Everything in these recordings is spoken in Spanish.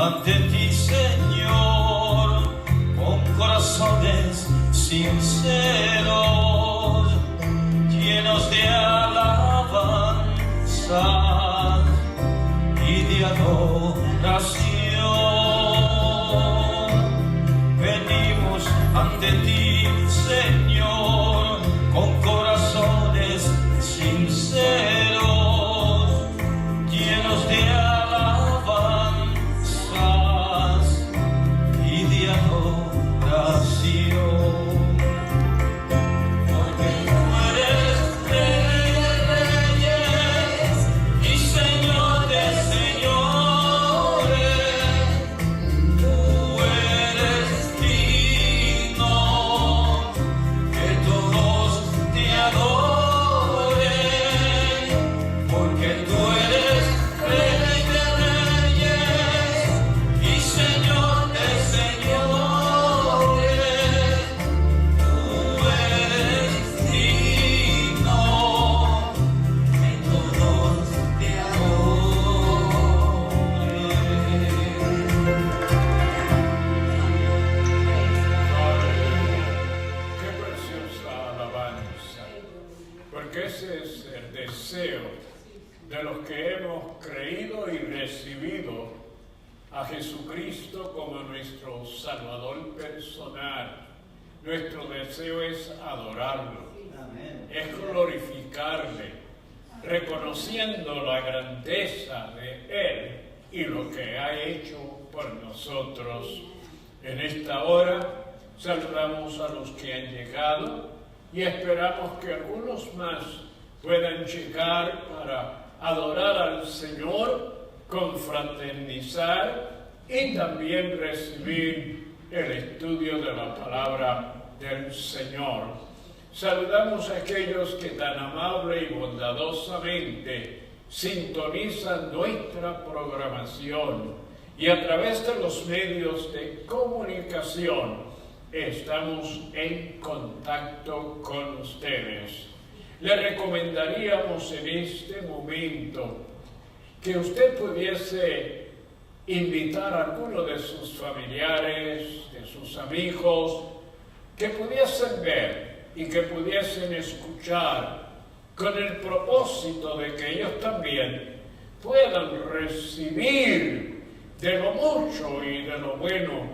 ante ti, Señor, con corazones sinceros, llenos de alabanza y de adoración. Venimos ante ti, Señor, con corazones sinceros, llenos de alabanzas y de adoración. Porque tú eres Rey de reyes y Señor de señores. Tú eres digno que todos te adoren, porque tú eres Rey de reyes y Señor de señores. Tú eres digno que todos te adoren. Qué preciosa alabanza, porque ese es el deseo de los que hemos creído y recibido a Jesucristo como nuestro Salvador personal. Nuestro deseo es adorarlo, es glorificarle, reconociendo la grandeza de Él y lo que ha hecho por nosotros. En esta hora saludamos a los que han llegado y esperamos que algunos más puedan llegar para adorar al Señor, confraternizar y también recibir el estudio de la palabra del Señor. Saludamos a aquellos que tan amable y bondadosamente sintonizan nuestra programación y a través de los medios de comunicación estamos en contacto con ustedes. Le recomendaríamos en este momento que usted pudiese invitar a alguno de sus familiares, de sus amigos, que pudiesen ver y que pudiesen escuchar con el propósito de que ellos también puedan recibir de lo mucho y de lo bueno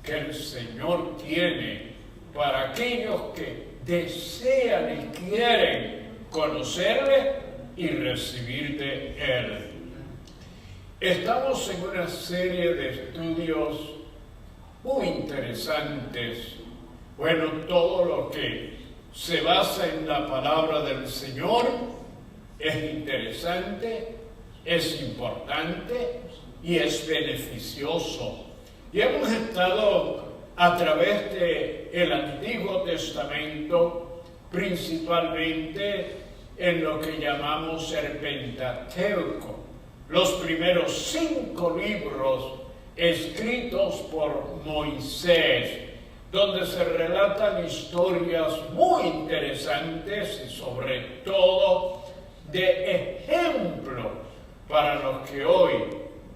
que el Señor tiene para aquellos que desean y quieren conocerle y recibir de Él. Estamos en una serie de estudios muy interesantes. Bueno, todo lo que se basa en la palabra del Señor es interesante, es importante y es beneficioso. Y hemos estado a través del Antiguo Testamento, principalmente en lo que llamamos el Pentateuco, los primeros 5 libros escritos por Moisés, donde se relatan historias muy interesantes y sobre todo de ejemplo para los que hoy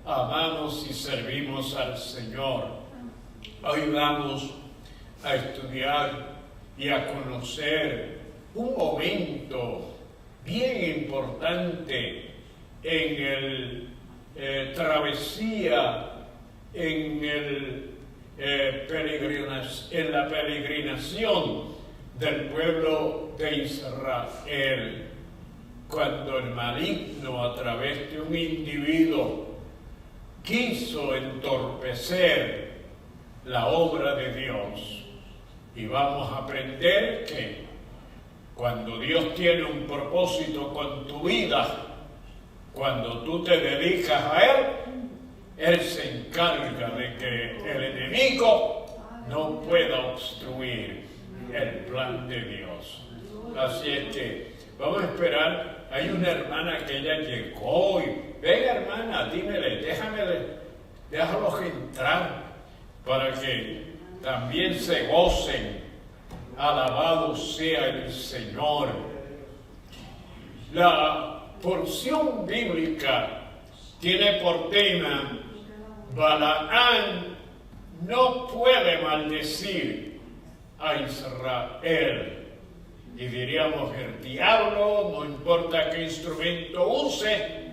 amamos y servimos al Señor. Hoy vamos a estudiar y a conocer un momento bien importante en el travesía, en la peregrinación del pueblo de Israel, cuando el maligno, a través de un individuo, quiso entorpecer la obra de Dios. Y vamos a aprender que cuando Dios tiene un propósito con tu vida, cuando tú te dedicas a Él, Él se encarga de que el enemigo no pueda obstruir el plan de Dios. Así es que vamos a esperar. Hay una hermana que ella llegó y, venga hermana, déjalos entrar para que también se gocen. Alabado sea el Señor. La porción bíblica tiene por tema Balaán no puede maldecir a Israel. Y diríamos, el diablo, no importa qué instrumento use,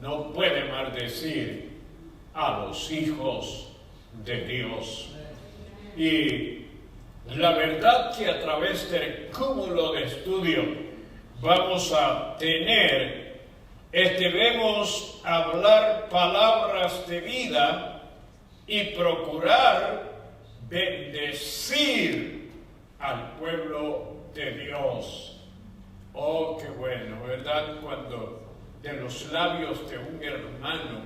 no puede maldecir a los hijos de Dios. Y la verdad que a través del cúmulo de estudio vamos a tener, debemos hablar palabras de vida y procurar bendecir al pueblo de Dios. Oh, qué bueno, ¿verdad? Cuando de los labios de un hermano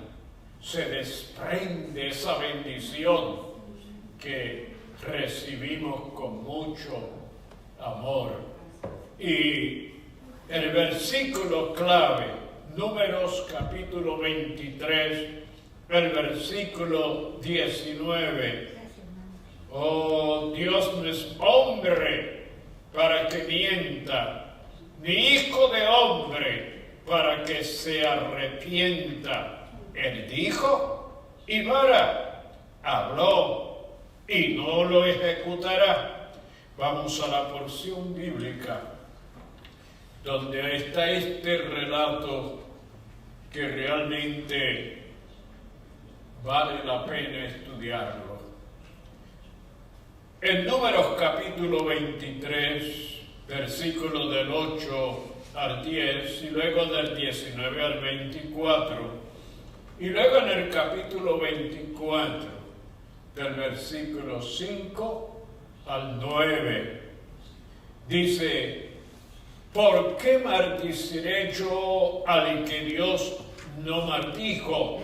se desprende esa bendición que recibimos con mucho amor. Y el versículo clave, Números capítulo 23, el versículo 19. Oh, Dios no es hombre para que mienta, ni hijo de hombre para que se arrepienta. Él dijo y no hará, habló y no lo ejecutará. Vamos a la porción bíblica donde está este relato que realmente vale la pena estudiarlo. En Números capítulo 23, versículos del 8 al 10, y luego del 19 al 24, y luego en el capítulo 24, del versículo 5 al 9, dice: ¿por qué maldiciré yo al que Dios no maldijo?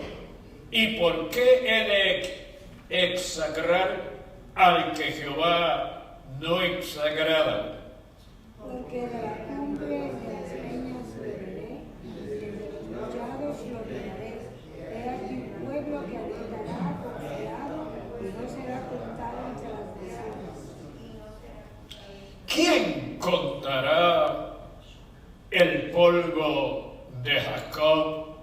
¿Y por qué he de exagrar al que Jehová no exagrada? Porque de la cumbre de las peñas beberé, y desde los collados lo ordenaré. He aquí un pueblo que habitará confiado y no será contado entre las naciones. ¿Quién contará el polvo de Jacob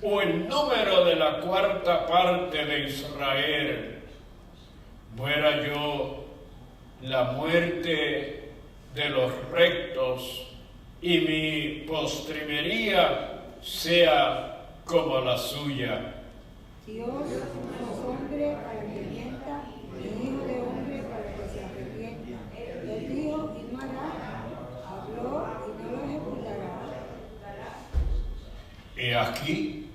o el número de la cuarta parte de Israel? Muera yo la muerte de los rectos y mi postrimería sea como la suya. Dios no es hombre para que mienta, ni hijo de hombre para que se arrepienta. Él dijo y no hará, habló y no lo ejecutará. He aquí,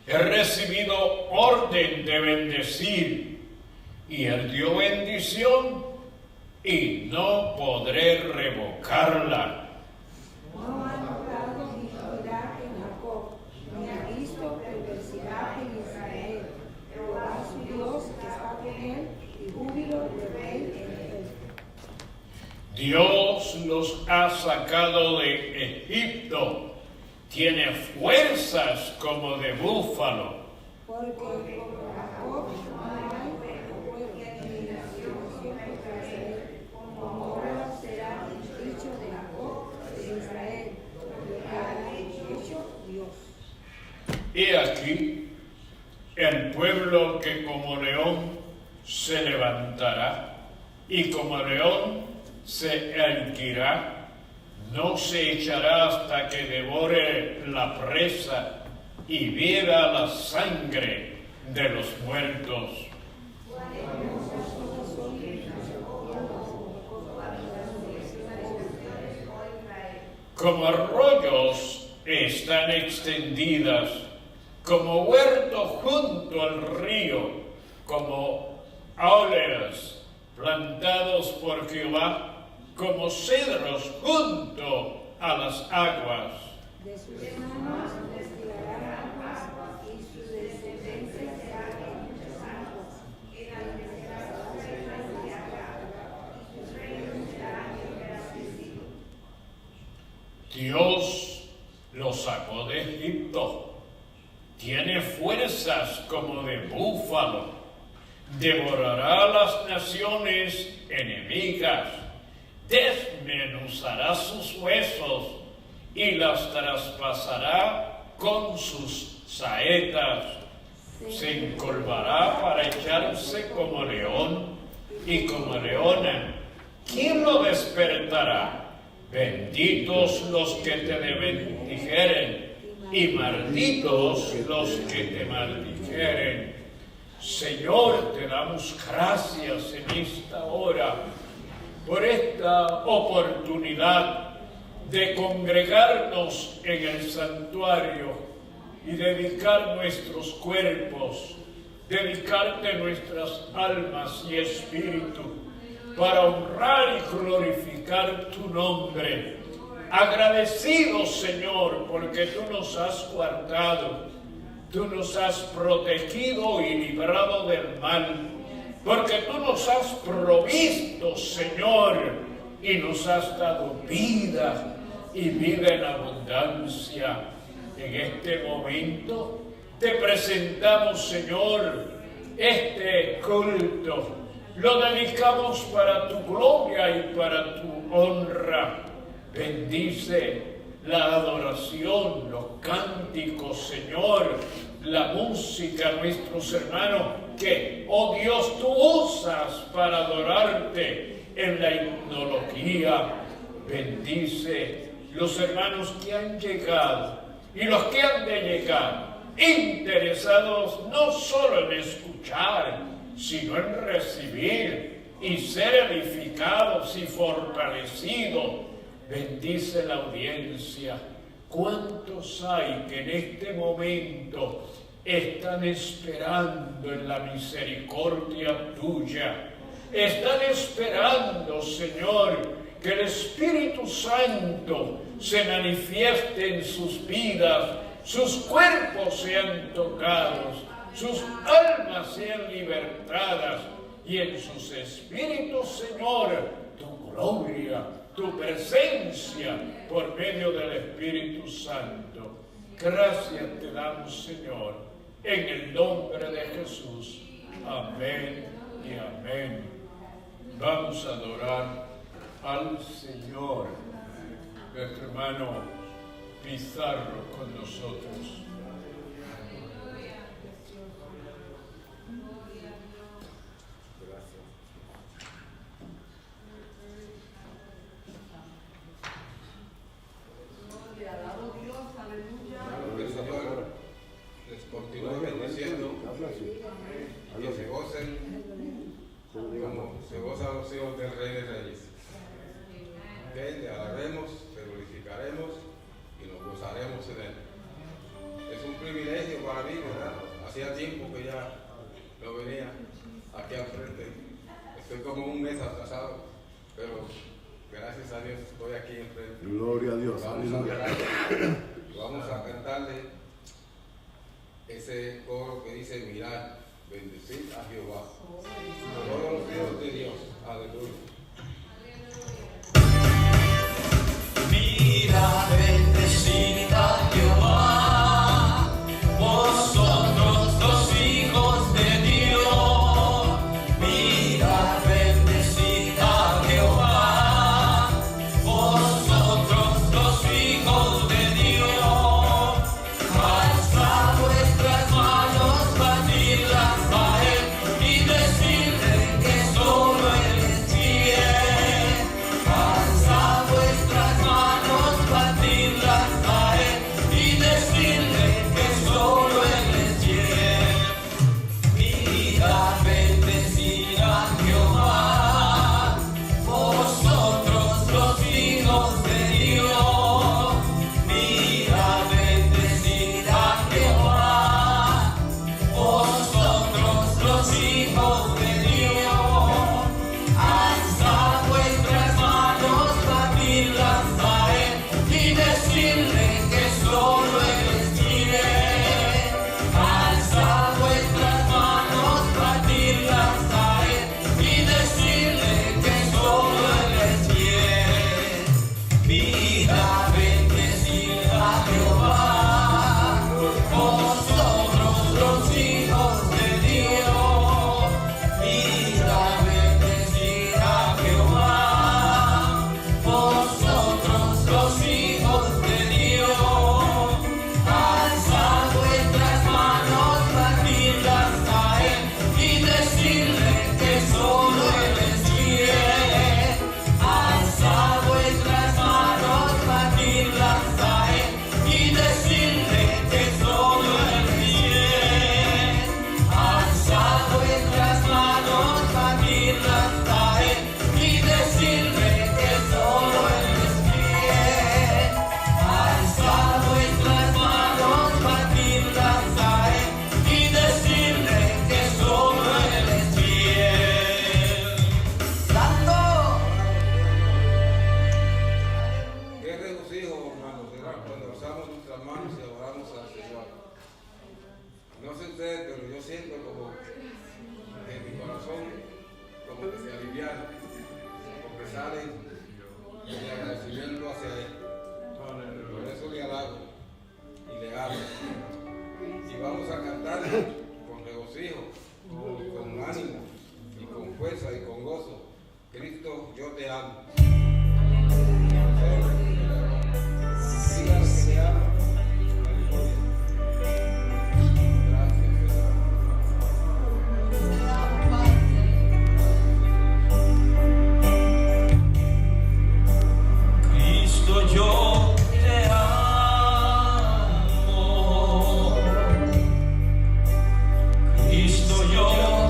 he recibido orden de bendecir, y él dio bendición, y no podré revocarla. No ha notado iniquidad en Jacob, ni ha visto perversidad en Israel. Jehová su Dios está con él, y júbilo de rey en él. Dios los ha sacado de Egipto, tiene fuerzas como de búfalo. Porque como Jacob no hay acuerdo, ni insinuación contra Israel, como ahora será dicho de Jacob, de Israel, lo que ha hecho Dios. He aquí el pueblo que como león se levantará, y como león se erguirá, no se echará hasta que devore la presa y beba la sangre de los muertos. Como arroyos están extendidas, como huerto junto al río, como árboles plantados por Jehová, como cedros junto a las aguas. De sus manos destilarán aguas, y su descendencia será en muchas aguas. Dios los sacó de Egipto, tiene fuerzas como de búfalo, devorará a las naciones enemigas, desmenuzará sus huesos y las traspasará con sus saetas. se encorvará para echarse como león y como leona. ¿Quién lo despertará? Benditos los que te bendijeren y malditos los que te maldijeren. Señor, te damos gracias en esta hora por esta oportunidad de congregarnos en el santuario y dedicar nuestros cuerpos, dedicarte nuestras almas y espíritu para honrar y glorificar tu nombre. Agradecidos, Señor, porque tú nos has guardado, tú nos has protegido y librado del mal, porque tú nos has provisto, Señor, y nos has dado vida y vida en abundancia. En este momento te presentamos, Señor, este culto. Lo dedicamos para tu gloria y para tu honra. Bendice la adoración, los cánticos, Señor, la música, nuestros hermanos, que, oh Dios, tú usas para adorarte en la himnología. Bendice los hermanos que han llegado y los que han de llegar, interesados no solo en escuchar, sino en recibir y ser edificados y fortalecidos. Bendice la audiencia. ¿Cuántos hay que en este momento están esperando en la misericordia tuya? Están esperando, Señor, que el Espíritu Santo se manifieste en sus vidas, sus cuerpos sean tocados, sus almas sean libertadas y en sus espíritus, Señor, tu gloria, tu presencia por medio del Espíritu Santo. Gracias te damos, Señor, en el nombre de Jesús. Amén y amén. Vamos a adorar al Señor. Nuestro hermano Pizarro con nosotros. Les continúo bendiciendo que se gocen como se gozan los hijos del Rey de Reyes. Que le alabaremos, le glorificaremos y nos gozaremos en él. Es un privilegio para mí, ¿verdad? Hacía tiempo que ya no venía aquí al frente. Estoy como un mes atrasado, pero gracias a Dios estoy aquí enfrente. Gloria a Dios. Vamos a cantarle ese coro que dice: mirad, bendecid a Jehová. Todos los hijos de Dios. Aleluya. Mira, bendecid a Jehová, vosotros los hijos de Dios. Mira, bendecid a Jehová, vosotros los hijos de Dios. Alzad vuestras manos, batidlas a él y decidle que solo él tiene. salen de agradecimiento hacia Él. Por eso le alabo y le amo. Y vamos a cantar con regocijo, con ánimo y con fuerza y con gozo. Cristo, yo te amo. Dígale que te amo. Aleluya. Gracias, Cristo, yo te amo. Cristo, yo te amo.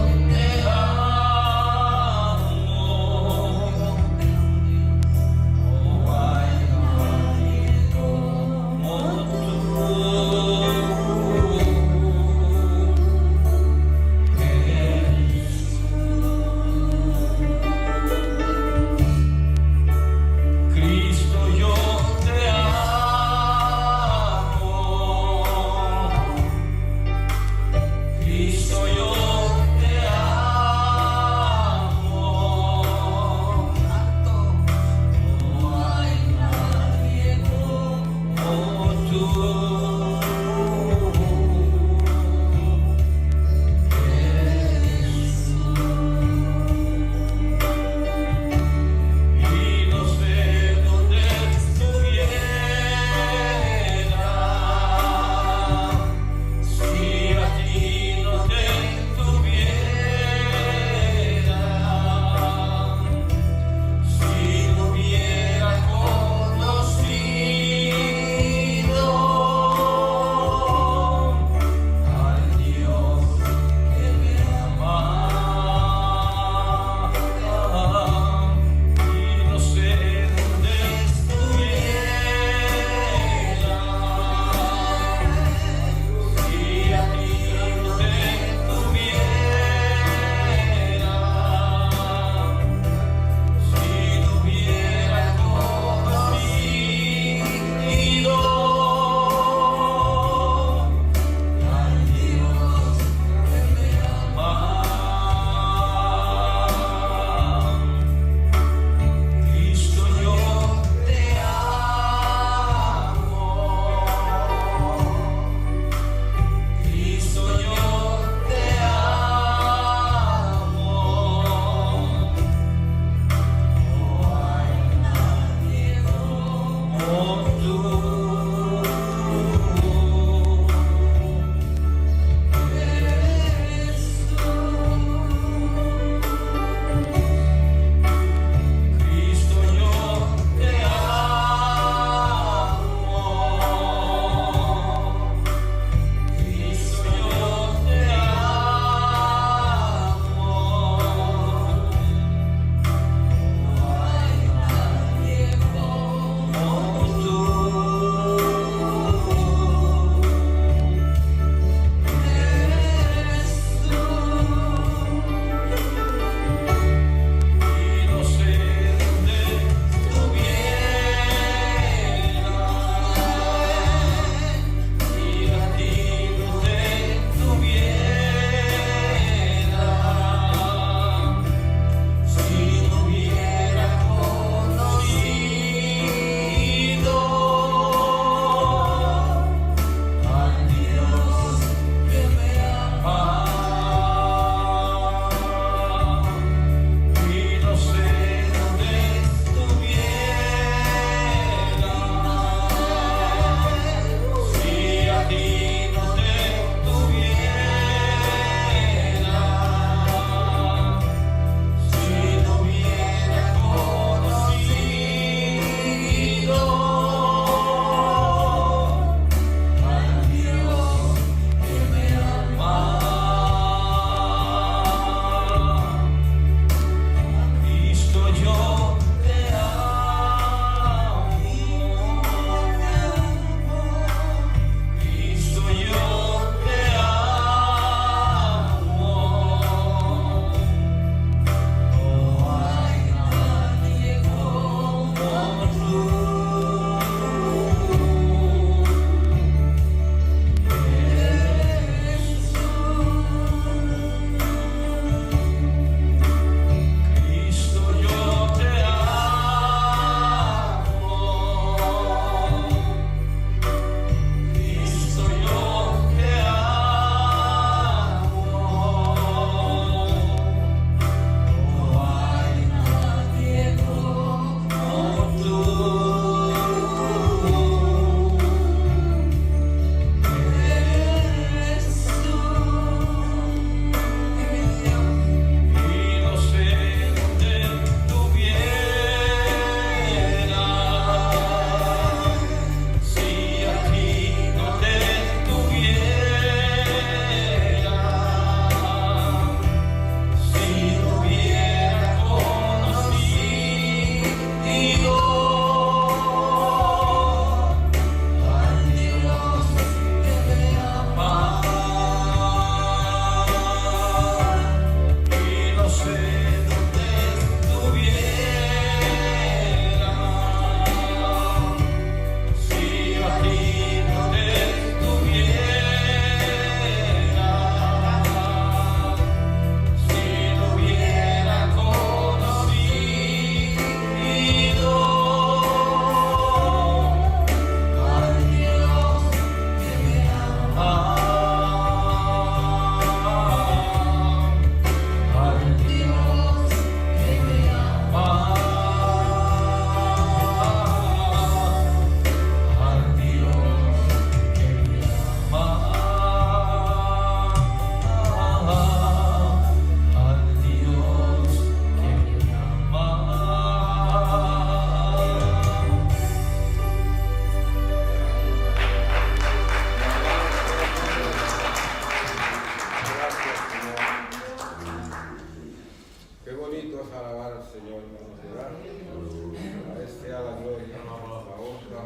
A Él sea la gloria, la honra,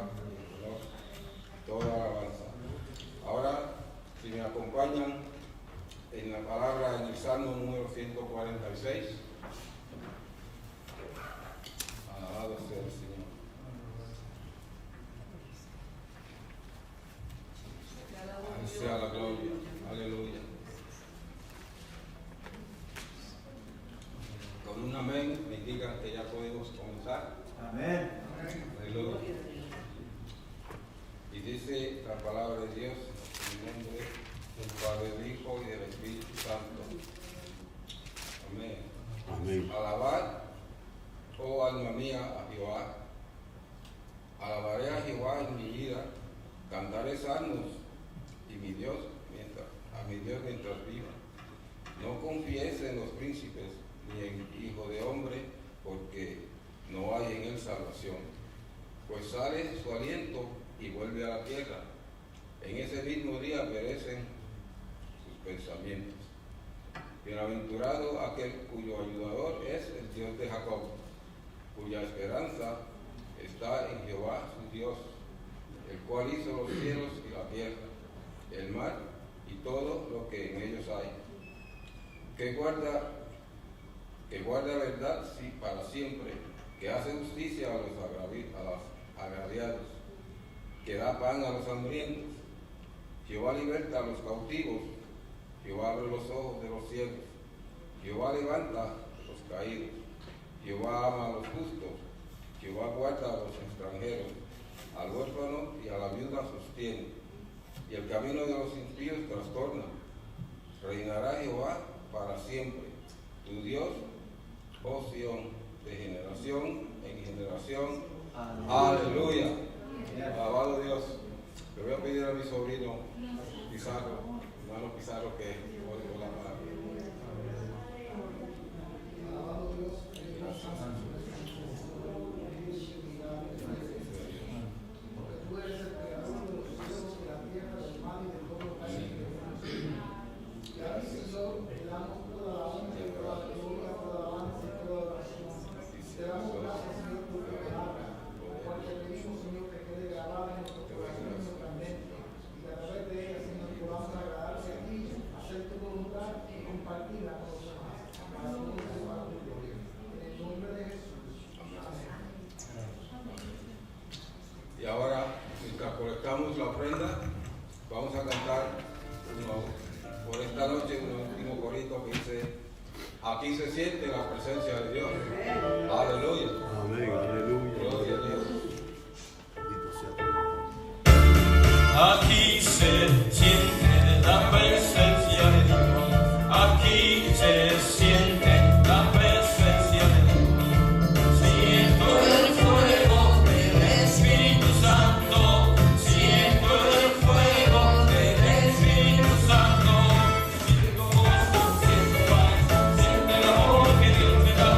toda la alabanza. Ahora, si me acompañan en la palabra en el Salmo número 146. Alabado sea el Señor. A Él sea la gloria. Aleluya. Con un amén me indican que ya podemos comenzar. Amén. Aleluya. Y dice la palabra de Dios en el nombre del Padre, del Hijo y del Espíritu Santo. Amén. Amén. Alabad, oh alma mía, a Jehová. Alabaré a Jehová en mi vida. Cantaré salmos y a mi Dios mientras viva. No confíes en los príncipes ni en hijo de hombre, porque no hay en él salvación. Pues sale su aliento y vuelve a la tierra. En ese mismo día perecen sus pensamientos. Bienaventurado aquel cuyo ayudador es el Dios de Jacob, cuya esperanza está en Jehová su Dios, el cual hizo los cielos y la tierra, el mar y todo lo que en ellos hay, que guarda verdad para siempre, que hace justicia a los agraviados, que da pan a los hambrientos. Jehová liberta a los cautivos, Jehová abre los ojos de los ciegos, Jehová levanta a los caídos, Jehová ama a los justos, Jehová guarda a los extranjeros, al huérfano y a la viuda sostiene, y el camino de los impíos trastorna. Reinará Jehová para siempre, tu Dios, oh Sión, de generación en generación. Aleluya. Alabado Dios. Le voy a pedir a mi sobrino Pizarro, hermano Pizarro, que oiga la palabra. Y ahora, mientras colectamos la ofrenda, vamos a cantar por esta noche un último corito que dice: aquí se siente la presencia de Dios. Aleluya. Amén. Aleluya. Gloria a Dios. Bendito sea tu nombre. Aquí se siente la presencia de Dios. Aquí se siente la presencia de Dios. Siento el fuego del Espíritu Santo. Siento el fuego del Espíritu Santo. Siento gozo, siento paz, siento el amor que Dios me da.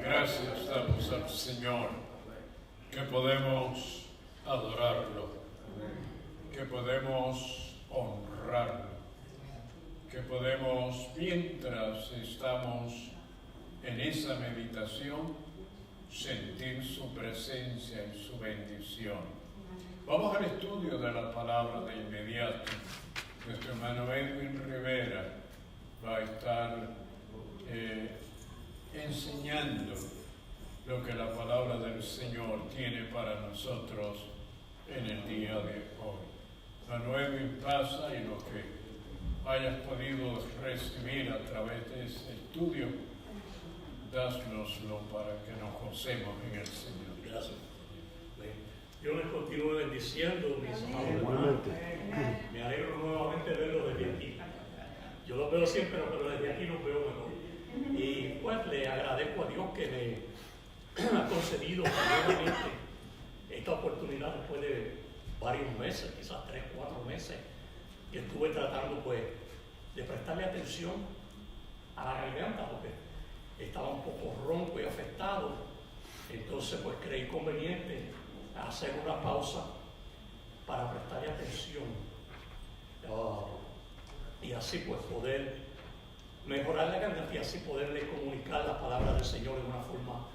Gracias damos al Señor que podemos adorarlo, que podemos honrarlo, que podemos, mientras estamos en esa meditación, sentir su presencia y su bendición. Vamos al estudio de la palabra de inmediato. Nuestro hermano Edwin Rivera va a estar enseñando lo que la palabra del Señor tiene para nosotros en el día de hoy. Hermano Edwin, pasa y lo que hayas podido recibir a través de ese estudio, dásnoslo para que nos gocemos en el Señor. Gracias. Dios les continúe bendiciendo, mis amados hermanos. Me alegro nuevamente verlos desde aquí. Yo los veo siempre, pero desde aquí los veo mejor. Y pues le agradezco a Dios que me ha concedido nuevamente esta oportunidad después de varios meses, quizás 3, 4 meses, que estuve tratando pues de prestarle atención a la garganta porque estaba un poco ronco y afectado. Entonces pues creí conveniente hacer una pausa para prestarle atención y así pues poder mejorar la garganta y así poderle comunicar la palabra del Señor de una forma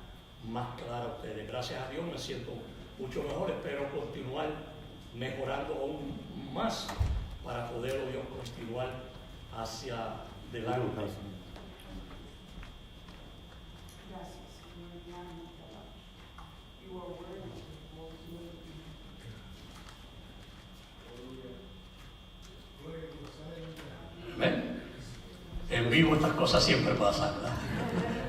más clara a ustedes. Gracias a Dios me siento mucho mejor, espero continuar mejorando aún más para poder, oh Dios, continuar hacia adelante. Amén. En vivo estas cosas siempre pasan, ¿verdad?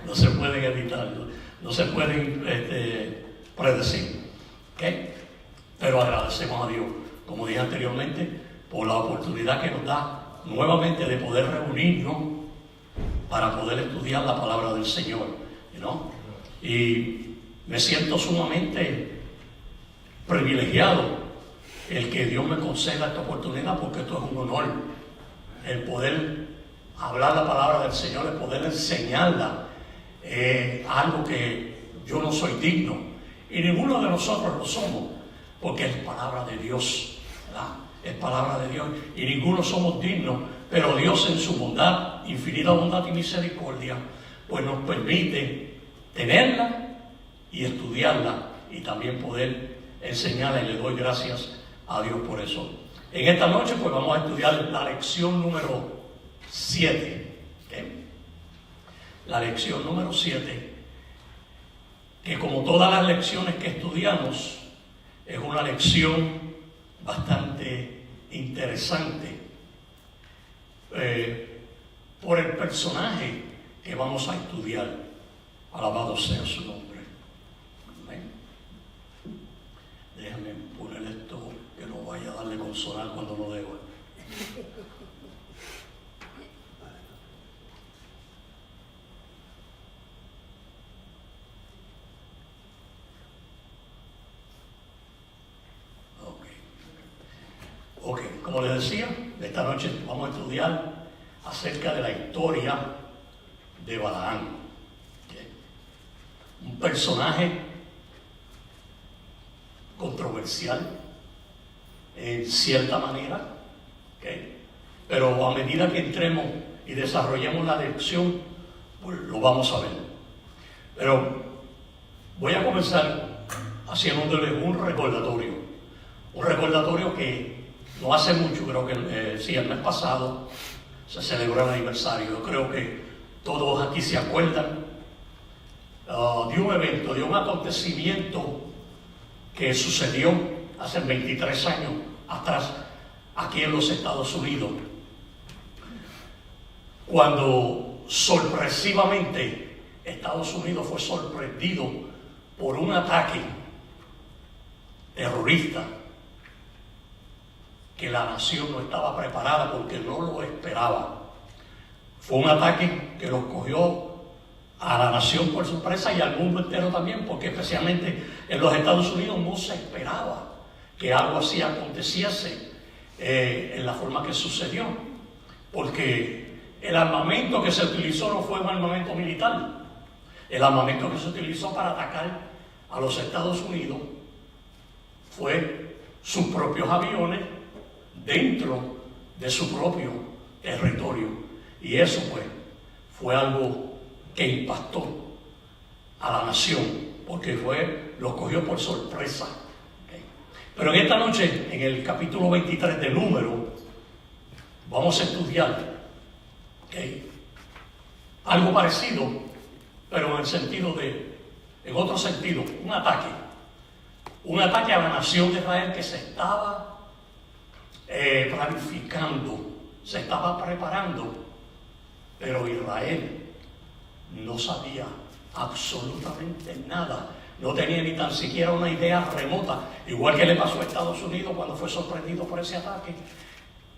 No se pueden evitar, no se pueden predecir. ¿Okay? Pero agradecemos a Dios, como dije anteriormente, por la oportunidad que nos da nuevamente de poder reunirnos para poder estudiar la palabra del Señor, ¿no? Y me siento sumamente privilegiado el que Dios me conceda esta oportunidad, porque esto es un honor, el poder hablar la palabra del Señor, el poder enseñarla, algo que yo no soy digno, y ninguno de nosotros lo somos, porque es palabra de Dios, ¿verdad? Es palabra de Dios, y ninguno somos dignos, pero Dios en su bondad, infinita bondad y misericordia, pues nos permite tenerla y estudiarla, y también poder enseñarla, y le doy gracias a Dios por eso. En esta noche pues vamos a estudiar la lección número 7, ¿okay? La lección número 7, que como todas las lecciones que estudiamos, es una lección bastante interesante por el personaje que vamos a estudiar. Alabado sea su nombre. Amén. Déjame poner esto que no vaya a darle con sonar cuando no debo. Ok, como les decía, esta noche vamos a estudiar acerca de la historia de Balaam. ¿Okay? Un personaje controversial en cierta manera, ¿okay? Pero a medida que entremos y desarrollemos la lección, pues lo vamos a ver. Pero voy a comenzar haciéndole un recordatorio que no hace mucho, creo que sí, el mes pasado se celebró el aniversario. Yo creo que todos aquí se acuerdan de un evento, de un acontecimiento que sucedió hace 23 años atrás aquí en los Estados Unidos, cuando sorpresivamente Estados Unidos fue sorprendido por un ataque terrorista que la nación no estaba preparada porque no lo esperaba. Fue un ataque que los cogió a la nación por sorpresa y al mundo entero también, porque especialmente en los Estados Unidos no se esperaba que algo así aconteciese en la forma que sucedió, porque el armamento que se utilizó no fue un armamento militar. El armamento que se utilizó para atacar a los Estados Unidos fue sus propios aviones dentro de su propio territorio. Y eso pues fue algo que impactó a la nación, porque los cogió por sorpresa. ¿Okay? Pero en esta noche, en el capítulo 23 de Números, vamos a estudiar algo parecido, pero en otro sentido, un ataque a la nación de Israel que se estaba planificando, se estaba preparando, pero Israel no sabía absolutamente nada, no tenía ni tan siquiera una idea remota, igual que le pasó a Estados Unidos cuando fue sorprendido por ese ataque.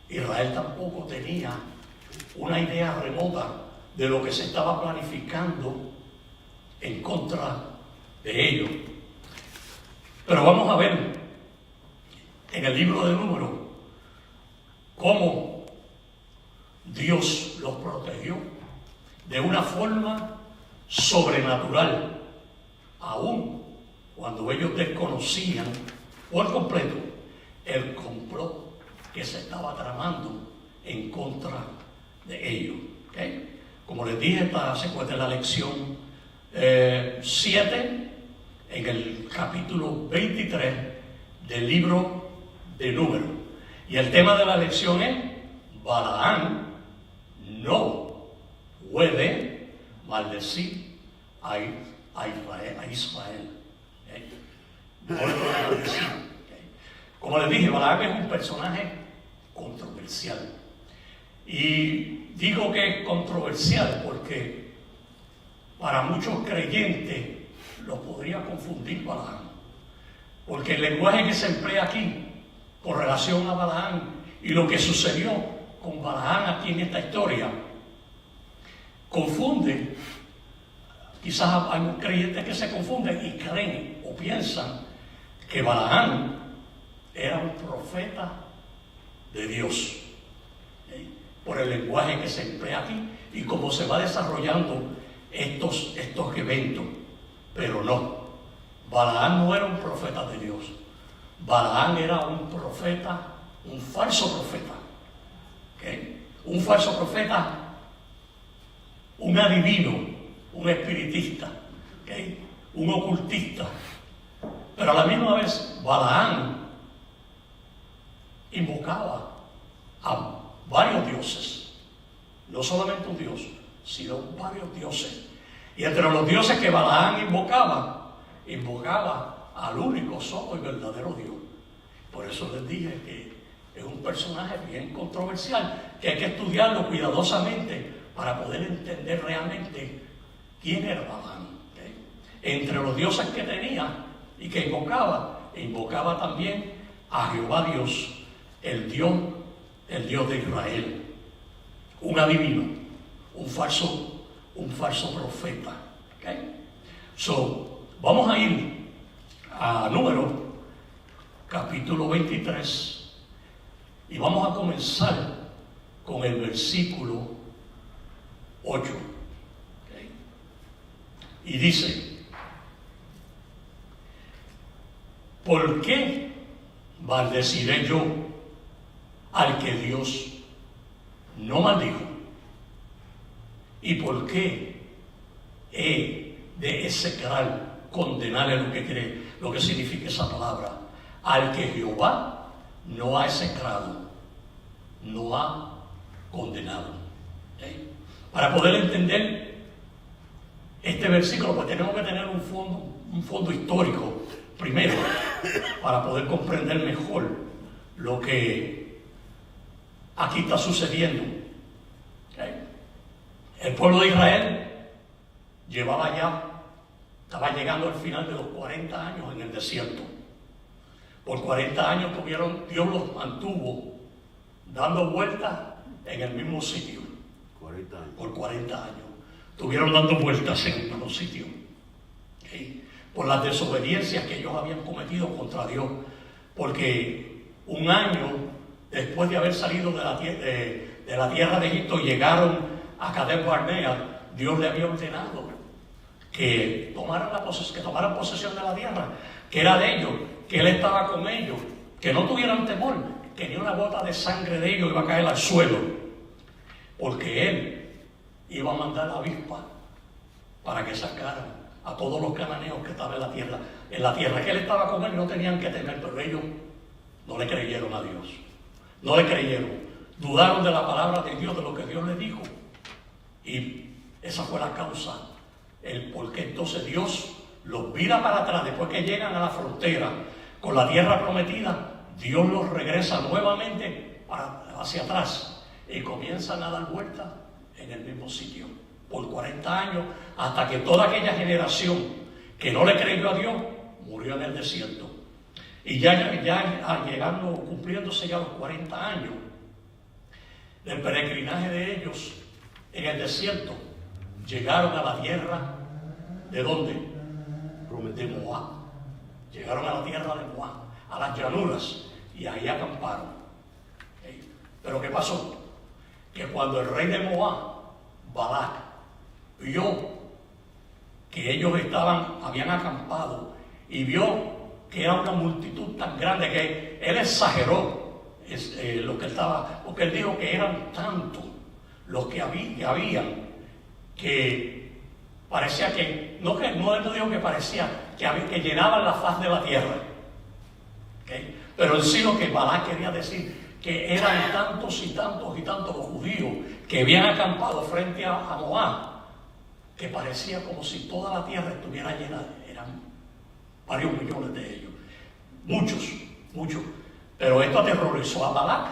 Israel tampoco tenía una idea remota de lo que se estaba planificando en contra de ellos. Pero vamos a ver en el libro de Números cómo Dios los protegió de una forma sobrenatural, aun cuando ellos desconocían por completo el complot que se estaba tramando en contra de ellos. ¿Okay? Como les dije, esta se encuentra en la lección 7, en el capítulo 23 del libro de Números. Y el tema de la lección es: Balaam no puede maldecir a Israel. ¿Okay? No le puede maldecir. ¿Okay? Como les dije, Balaam es un personaje controversial. Y digo que es controversial porque para muchos creyentes lo podría confundir Balaam. Porque el lenguaje que se emplea aquí con relación a Balaam y lo que sucedió con Balaam aquí en esta historia confunde. Quizás hay creyentes que se confunden y creen o piensan que Balaam era un profeta de Dios, por el lenguaje que se emplea aquí y cómo se va desarrollando estos eventos. Pero no, Balaam no era un profeta de Dios. Balaam era un profeta, un falso profeta. ¿Okay? Un falso profeta, un adivino, un espiritista, ¿okay? Un ocultista. Pero a la misma vez, Balaam invocaba a varios dioses, no solamente un dios, sino varios dioses. Y entre los dioses que Balaam invocaba al único, solo y verdadero Dios. Por eso les dije que es un personaje bien controversial, que hay que estudiarlo cuidadosamente para poder entender realmente quién era Balaam. ¿Okay? Entre los dioses que tenía y que invocaba también a Jehová Dios, el Dios de Israel, un adivino, un falso profeta. ¿Okay? Vamos a ir a Números, capítulo 23, y vamos a comenzar con el versículo 8. ¿Okay? Y dice: ¿por qué maldeciré yo al que Dios no maldijo? ¿Y por qué he de execrar, condenar lo que significa esa palabra? Al que Jehová no ha execrado, no ha condenado. ¿Okay? Para poder entender este versículo, pues tenemos que tener un fondo histórico primero, para poder comprender mejor lo que aquí está sucediendo. ¿Okay? El pueblo de Israel estaba llegando al final de los 40 años en el desierto. Por 40 años Dios los mantuvo dando vueltas en el mismo sitio. 40 años. Por 40 años. Estuvieron dando vueltas en el mismo sitio. ¿Okay? Por las desobediencias que ellos habían cometido contra Dios. Porque un año después de haber salido de de la tierra de Egipto llegaron a Cades Barnea, Dios le había ordenado que tomaran posesión de la tierra, que era de ellos, que Él estaba con ellos, que no tuvieran temor, que ni una gota de sangre de ellos iba a caer al suelo, porque Él iba a mandar la avispa para que sacaran a todos los cananeos que estaban en la tierra que Él estaba con él, no tenían que temer, pero ellos no le creyeron a Dios, no le creyeron, dudaron de la palabra de Dios, de lo que Dios les dijo, y esa fue la causa, el por qué entonces Dios los vira para atrás. Después que llegan a la frontera con la tierra prometida, Dios los regresa nuevamente hacia atrás y comienzan a dar vuelta en el mismo sitio por 40 años, hasta que toda aquella generación que no le creyó a Dios murió en el desierto. Y ya llegando, cumpliéndose ya los 40 años del peregrinaje de ellos en el desierto, llegaron a la tierra, ¿de dónde? De Moab. Llegaron a la tierra de Moab, a las llanuras, y ahí acamparon. Pero ¿qué pasó? Que cuando el rey de Moab, Balac, vio que ellos habían acampado y vio que era una multitud tan grande que él exageró lo que estaba, porque él dijo que eran tantos los que habían, que parecía que, no él dijo que parecía que llenaban la faz de la tierra. ¿Okay? Pero en sí lo que Balac quería decir, que eran tantos y tantos y tantos los judíos que habían acampado frente a Moab, que parecía como si toda la tierra estuviera llena. Eran varios millones de ellos, muchos. Pero esto aterrorizó a Balac,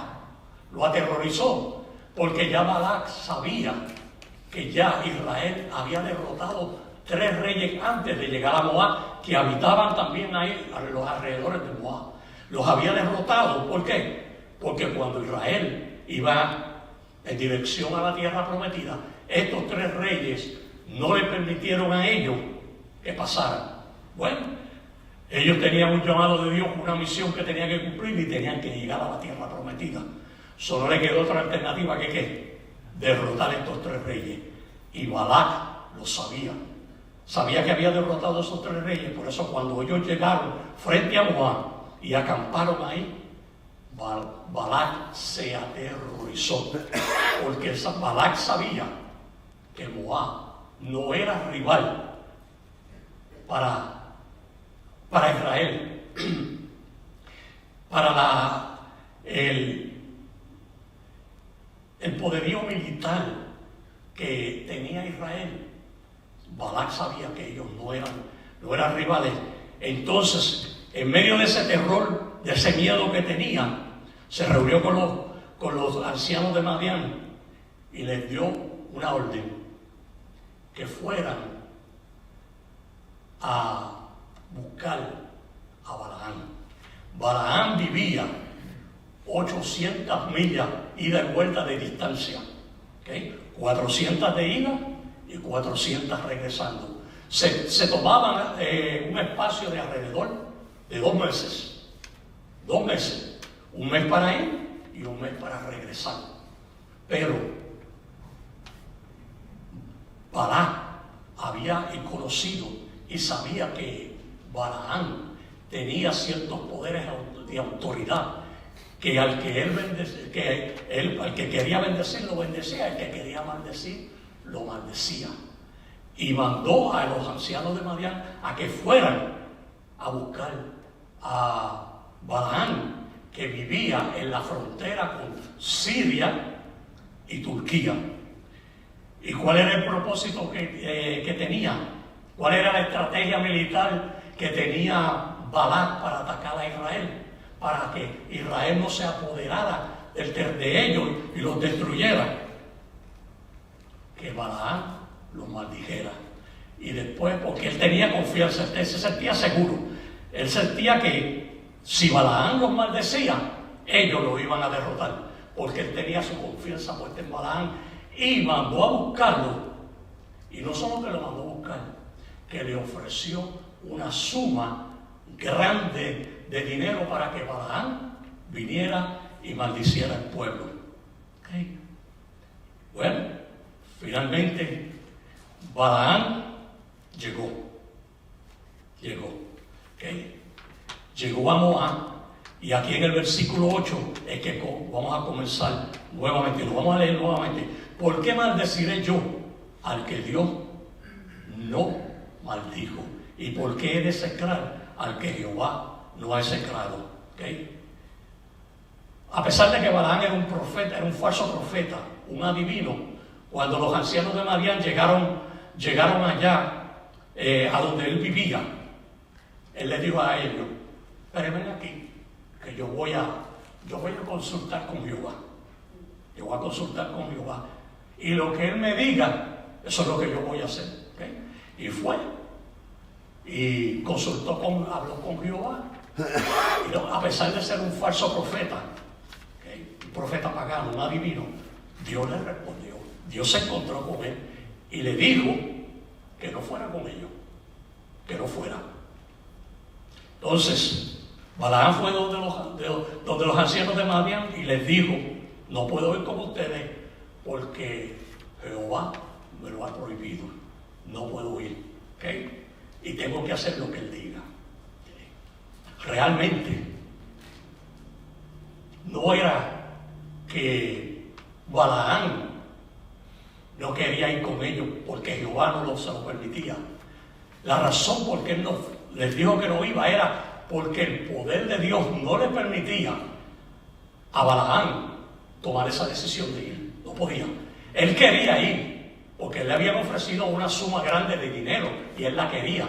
lo aterrorizó, porque ya Balac sabía que ya Israel había derrotado 3 reyes antes de llegar a Moab, que habitaban también ahí a los alrededores de Moab. Los había derrotado. ¿Por qué? Porque cuando Israel iba en dirección a la tierra prometida, estos 3 reyes no le permitieron a ellos que pasaran. Bueno, ellos tenían un llamado de Dios, una misión que tenían que cumplir y tenían que llegar a la tierra prometida. Solo le quedó otra alternativa que ¿qué? Derrotar a estos 3 reyes. Y Balac lo sabía. Sabía que había derrotado a esos 3 reyes. Por eso cuando ellos llegaron frente a Moab y acamparon ahí, Balac se aterrorizó. Porque Balac sabía que Moab no era rival para Israel. Para el poderío militar que tenía Israel, Balac sabía que ellos no eran rivales. Entonces, en medio de ese terror, de ese miedo que tenía, se reunió con los ancianos de Madián y les dio una orden, que fueran a buscar a Balaam. Balaam vivía 800 millas ida y vuelta de distancia, ¿okay? 400 de ida y 400 regresando. Se tomaban un espacio de alrededor de 2 meses. 2 meses. Un mes para ir y un mes para regresar. Pero Balac había conocido y sabía que Balaam tenía ciertos poderes de autoridad, que al que quería bendecir lo bendecía, el que quería maldecir lo maldecía. Y mandó a los ancianos de Madián a que fueran a buscar a Balaam, que vivía en la frontera con Siria y Turquía. ¿Y cuál era el propósito que tenía? ¿Cuál era la estrategia militar que tenía Balac para atacar a Israel? Para que Israel no se apoderara de ellos y los destruyera. Que Balaam los maldijera. Y después, porque él tenía confianza, él se sentía seguro. Él sentía que si Balaam los maldecía, ellos lo iban a derrotar. Porque él tenía su confianza puesta en Balaam. Y mandó a buscarlo. Y no solo que lo mandó a buscar, que le ofreció una suma grande de dinero para que Balaam viniera y maldiciera al pueblo. ¿Okay? Bueno, finalmente Balaam llegó, ¿ok? Llegó a Moab, y aquí en el versículo 8 es que vamos a comenzar nuevamente, lo vamos a leer nuevamente. ¿Por qué maldeciré yo al que Dios no maldijo? ¿Y por qué he de execrar al que Jehová no ha execrado? ¿Okay? A pesar de que Balaam era un profeta, era un falso profeta, un adivino, cuando los ancianos de Madián llegaron allá a donde él vivía, él le dijo a ellos: espérenme aquí, que yo voy a consultar con Jehová. Yo voy a consultar con Jehová. Y lo que él me diga, eso es lo que yo voy a hacer. ¿Okay? Y fue. Y habló con Jehová. Y a pesar de ser un falso profeta, ¿okay? Un profeta pagano, un adivino, Dios le respondió. Dios se encontró con él y le dijo que no fuera con ellos. Que no fuera. Entonces, Balaam fue donde los ancianos de Madián y les dijo: no puedo ir con ustedes porque Jehová me lo ha prohibido. No puedo ir. ¿Okay? Y tengo que hacer lo que él diga. ¿Okay? Realmente no era que Balaam no quería ir con ellos porque Jehová no se lo permitía. La razón por qué él no les dijo que no iba era porque el poder de Dios no le permitía a Balaam tomar esa decisión de ir. No podía. Él quería ir porque le habían ofrecido una suma grande de dinero y él la quería.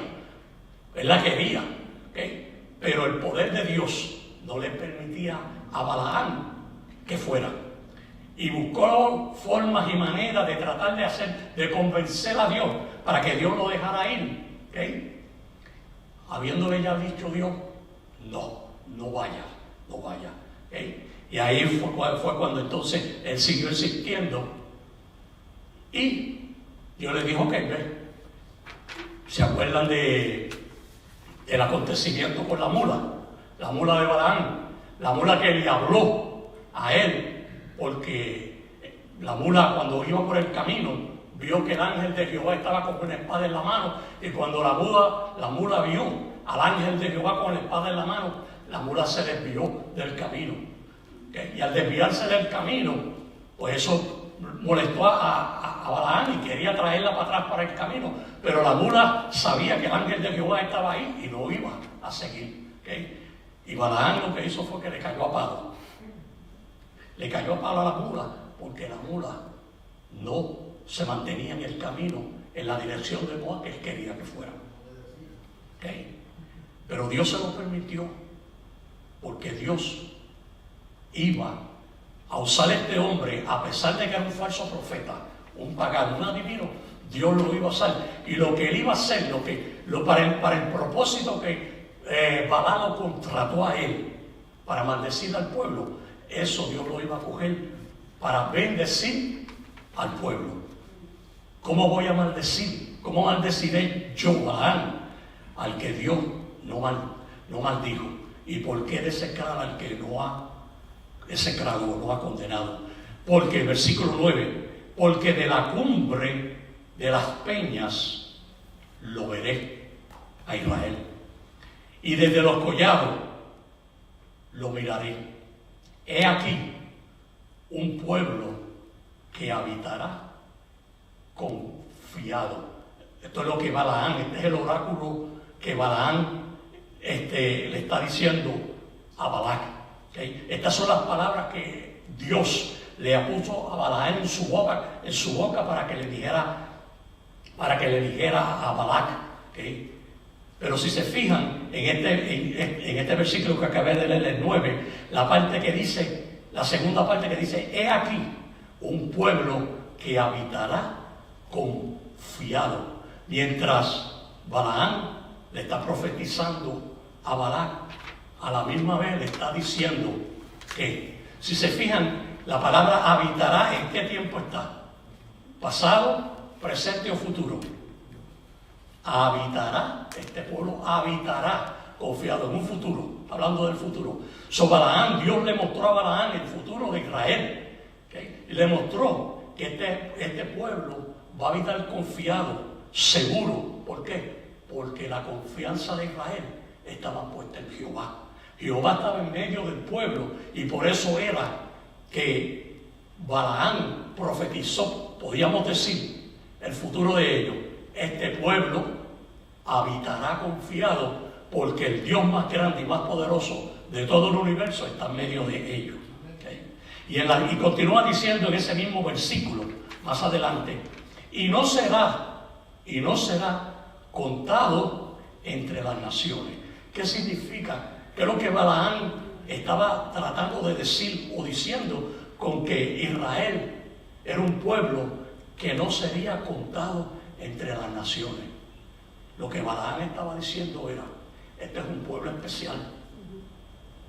¿Okay? Pero el poder de Dios no le permitía a Balaam que fuera. Y buscó formas y maneras de tratar de convencer a Dios para que Dios lo dejara ir. ¿Okay? Habiéndole ya dicho Dios: no vaya. ¿Okay? Y ahí fue cuando entonces él siguió insistiendo. Y Dios le dijo: ok, ve. ¿Se acuerdan del acontecimiento con la mula de Balaam? La mula que le habló a él, porque la mula, cuando iba por el camino, vio que el ángel de Jehová estaba con una espada en la mano, y cuando la mula vio al ángel de Jehová con la espada en la mano, la mula se desvió del camino. ¿Okay? Y al desviarse del camino, pues eso molestó a Balaam y quería traerla para atrás para el camino, pero la mula sabía que el ángel de Jehová estaba ahí y no iba a seguir. ¿Okay? Y Balaam lo que hizo fue que le cayó a palo. Le cayó a palo a la mula, porque la mula no se mantenía en el camino, en la dirección de Moab que él quería que fuera. ¿Okay? Pero Dios se lo permitió, porque Dios iba a usar a este hombre, a pesar de que era un falso profeta, un pagano, un adivino. Dios lo iba a usar, y lo que él iba a hacer, para el propósito que Balaam lo contrató a él, para maldecir al pueblo, eso Dios lo iba a coger para bendecir al pueblo. ¿Cómo voy a maldecir? ¿Cómo maldeciré yo, Balaam, al que Dios no maldijo? ¿Y por qué desecrar al que no ha execrado o no ha condenado? Porque el versículo 9: porque de la cumbre de las peñas lo veré a Israel, y desde los collados lo miraré. He aquí un pueblo que habitará confiado. Esto es lo que Balaam, este es el oráculo que Balaam le está diciendo a Balac. ¿Okay? Estas son las palabras que Dios le puso a Balaam en su boca para que le dijera a Balac. ¿Okay? Pero si se fijan en este versículo que acabé de leer, el 9, la segunda parte que dice: he aquí un pueblo que habitará confiado. Mientras Balaam le está profetizando a Balac, a la misma vez le está diciendo que, si se fijan, la palabra habitará, ¿en qué tiempo está? ¿Pasado, presente o futuro? Habitará, este pueblo habitará confiado en un futuro, hablando del futuro. Balaam, Dios le mostró a Balaam el futuro de Israel. ¿Okay? Y le mostró que este pueblo va a habitar confiado, seguro. ¿Por qué? Porque la confianza de Israel estaba puesta en Jehová. Jehová estaba en medio del pueblo y por eso era que Balaam profetizó, podríamos decir, el futuro de ellos. Este pueblo habitará confiado porque el Dios más grande y más poderoso de todo el universo está en medio de ellos. ¿Okay? Y continúa diciendo en ese mismo versículo, más adelante, y no será contado entre las naciones. ¿Qué significa? ¿Qué es lo que Balaam estaba tratando de decir o diciendo con que Israel era un pueblo que no sería contado entre las naciones? Lo que Balaam estaba diciendo era, este es un pueblo especial,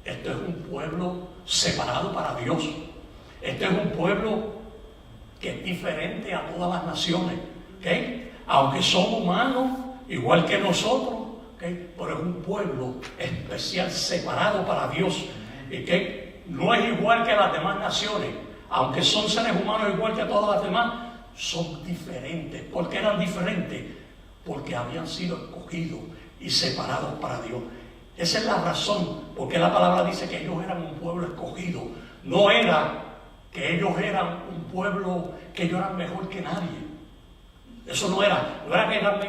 este es un pueblo separado para Dios, este es un pueblo que es diferente a todas las naciones, ¿okay? Aunque son humanos igual que nosotros, ¿okay? Pero es un pueblo especial, separado para Dios, ¿okay? No es igual que las demás naciones, aunque son seres humanos igual que todas las demás, son diferentes. ¿Por qué eran diferentes? Porque habían sido escogidos y separados para Dios. Esa es la razón porque la palabra dice que ellos eran un pueblo escogido. No era que ellos eran un pueblo que ellos eran mejor que nadie. Eso no era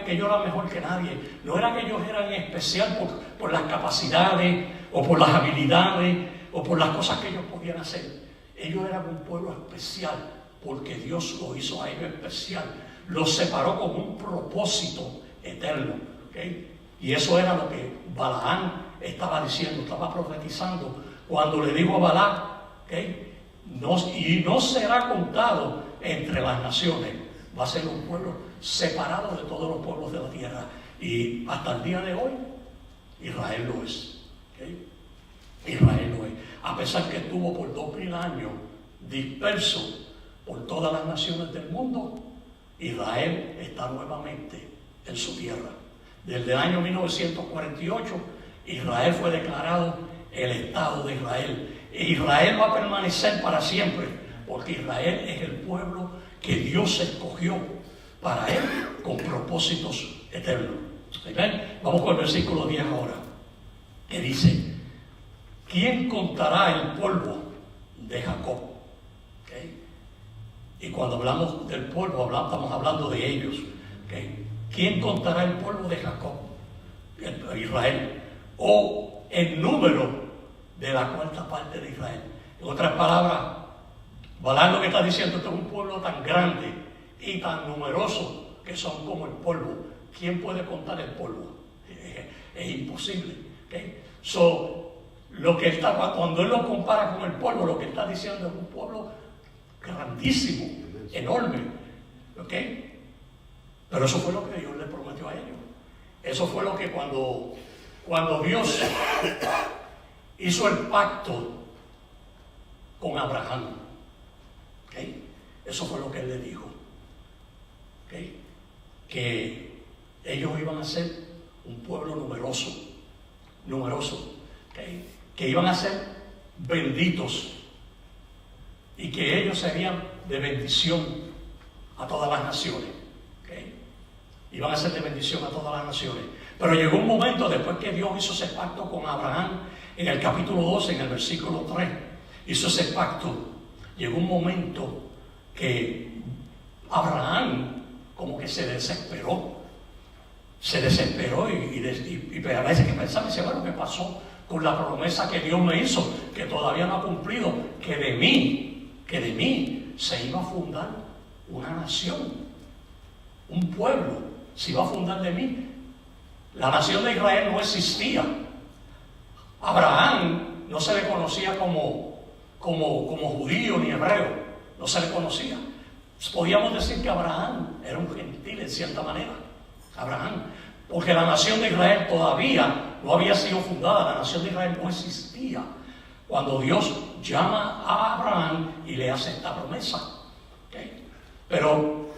que ellos eran mejor que nadie. No era que ellos eran especial por las capacidades o por las habilidades o por las cosas que ellos podían hacer. Ellos eran un pueblo especial porque Dios lo hizo a ellos especial. Los separó con un propósito eterno. ¿Okay? Y eso era lo que Balaam estaba diciendo, estaba profetizando cuando le dijo a Balaam, ¿okay? No será contado entre las naciones, va a ser un pueblo separado de todos los pueblos de la tierra. Y hasta el día de hoy, Israel lo es. ¿Okay? Israel lo es. A pesar que estuvo por 2000 años disperso por todas las naciones del mundo, Israel está nuevamente en su tierra. Desde el año 1948, Israel fue declarado el Estado de Israel. E Israel va a permanecer para siempre, porque Israel es el pueblo que Dios escogió para Él con propósitos eternos. ¿Okay? Vamos con el versículo 10 ahora, que dice, ¿quién contará el polvo de Jacob? ¿Okay? Y cuando hablamos del polvo, estamos hablando de ellos. ¿Okay? ¿Quién contará el polvo de Jacob? Israel. O el número de la cuarta parte de Israel. En otras palabras, Balaam lo que está diciendo es que es un pueblo tan grande y tan numeroso que son como el polvo. ¿Quién puede contar el polvo? Es imposible. ¿Okay? Cuando él lo compara con el polvo, lo que está diciendo es un pueblo grandísimo, enorme. ¿Okay? Pero eso fue lo que Dios le prometió a ellos. Eso fue lo que cuando Dios hizo el pacto con Abraham, ¿okay? Eso fue lo que Él le dijo, ¿okay? Que ellos iban a ser un pueblo numeroso, ¿okay? Que iban a ser benditos y que ellos serían de bendición a todas las naciones. Iban a ser de bendición a todas las naciones. Pero llegó un momento, después que Dios hizo ese pacto con Abraham, en el capítulo 12, en el versículo 3, hizo ese pacto. Llegó un momento que Abraham como que se desesperó y a veces que pensaba, dice, bueno, ¿qué pasó con la promesa que Dios me hizo? Que todavía no ha cumplido, que de mí se iba a fundar una nación, un pueblo. Se iba a fundar de mí. La nación de Israel no existía. Abraham no se le conocía como judío ni hebreo. No se le conocía. Podíamos decir que Abraham era un gentil en cierta manera. Abraham. Porque la nación de Israel todavía no había sido fundada. La nación de Israel no existía. Cuando Dios llama a Abraham y le hace esta promesa. ¿Okay? Pero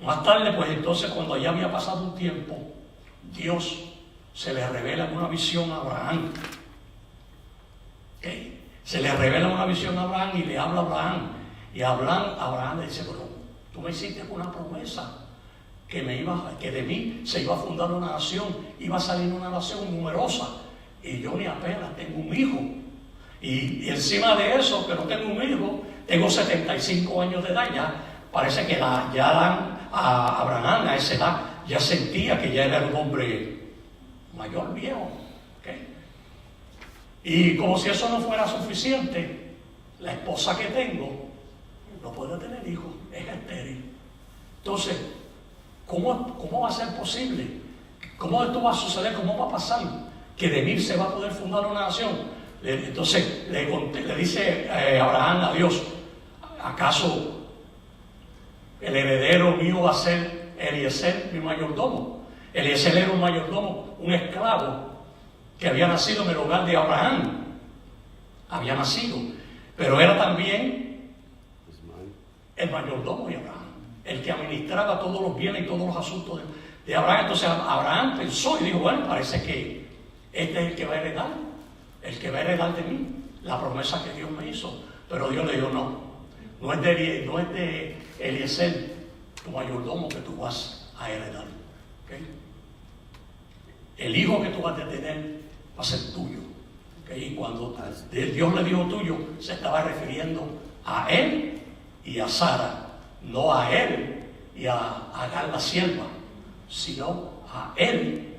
más tarde, pues entonces, cuando ya había pasado un tiempo, Dios se le revela en una visión a Abraham. ¿Okay? Se le revela una visión a Abraham y le habla a Abraham. Y Abraham le dice, bueno, tú me hiciste una promesa que de mí se iba a fundar una nación, iba a salir una nación numerosa, y yo ni apenas tengo un hijo. Y encima de eso, que no tengo un hijo, tengo 75 años de edad ya. Parece que ya a Abraham a esa edad ya sentía que ya era un hombre mayor, viejo. ¿Okay? Y como si eso no fuera suficiente, la esposa que tengo no puede tener hijos, es estéril. Entonces, ¿cómo va a ser posible? ¿Cómo esto va a suceder? ¿Cómo va a pasar? Que de mí se va a poder fundar una nación. Entonces le dice Abraham a Dios, ¿acaso el heredero mío va a ser Eliezer, mi mayordomo? Eliezer era un mayordomo, un esclavo que había nacido en el hogar de Abraham. Había nacido, pero era también el mayordomo de Abraham, el que administraba todos los bienes y todos los asuntos de Abraham. Entonces Abraham pensó y dijo, bueno, parece que este es el que va a heredar de mí la promesa que Dios me hizo. Pero Dios le dijo, no es de Eliezer, tu mayordomo, que tú vas a heredar. ¿Okay? El hijo que tú vas a tener va a ser tuyo. ¿Okay? Y cuando Dios le dijo tuyo, se estaba refiriendo a él y a Sara, no a él y a Agar la sierva, sino a él,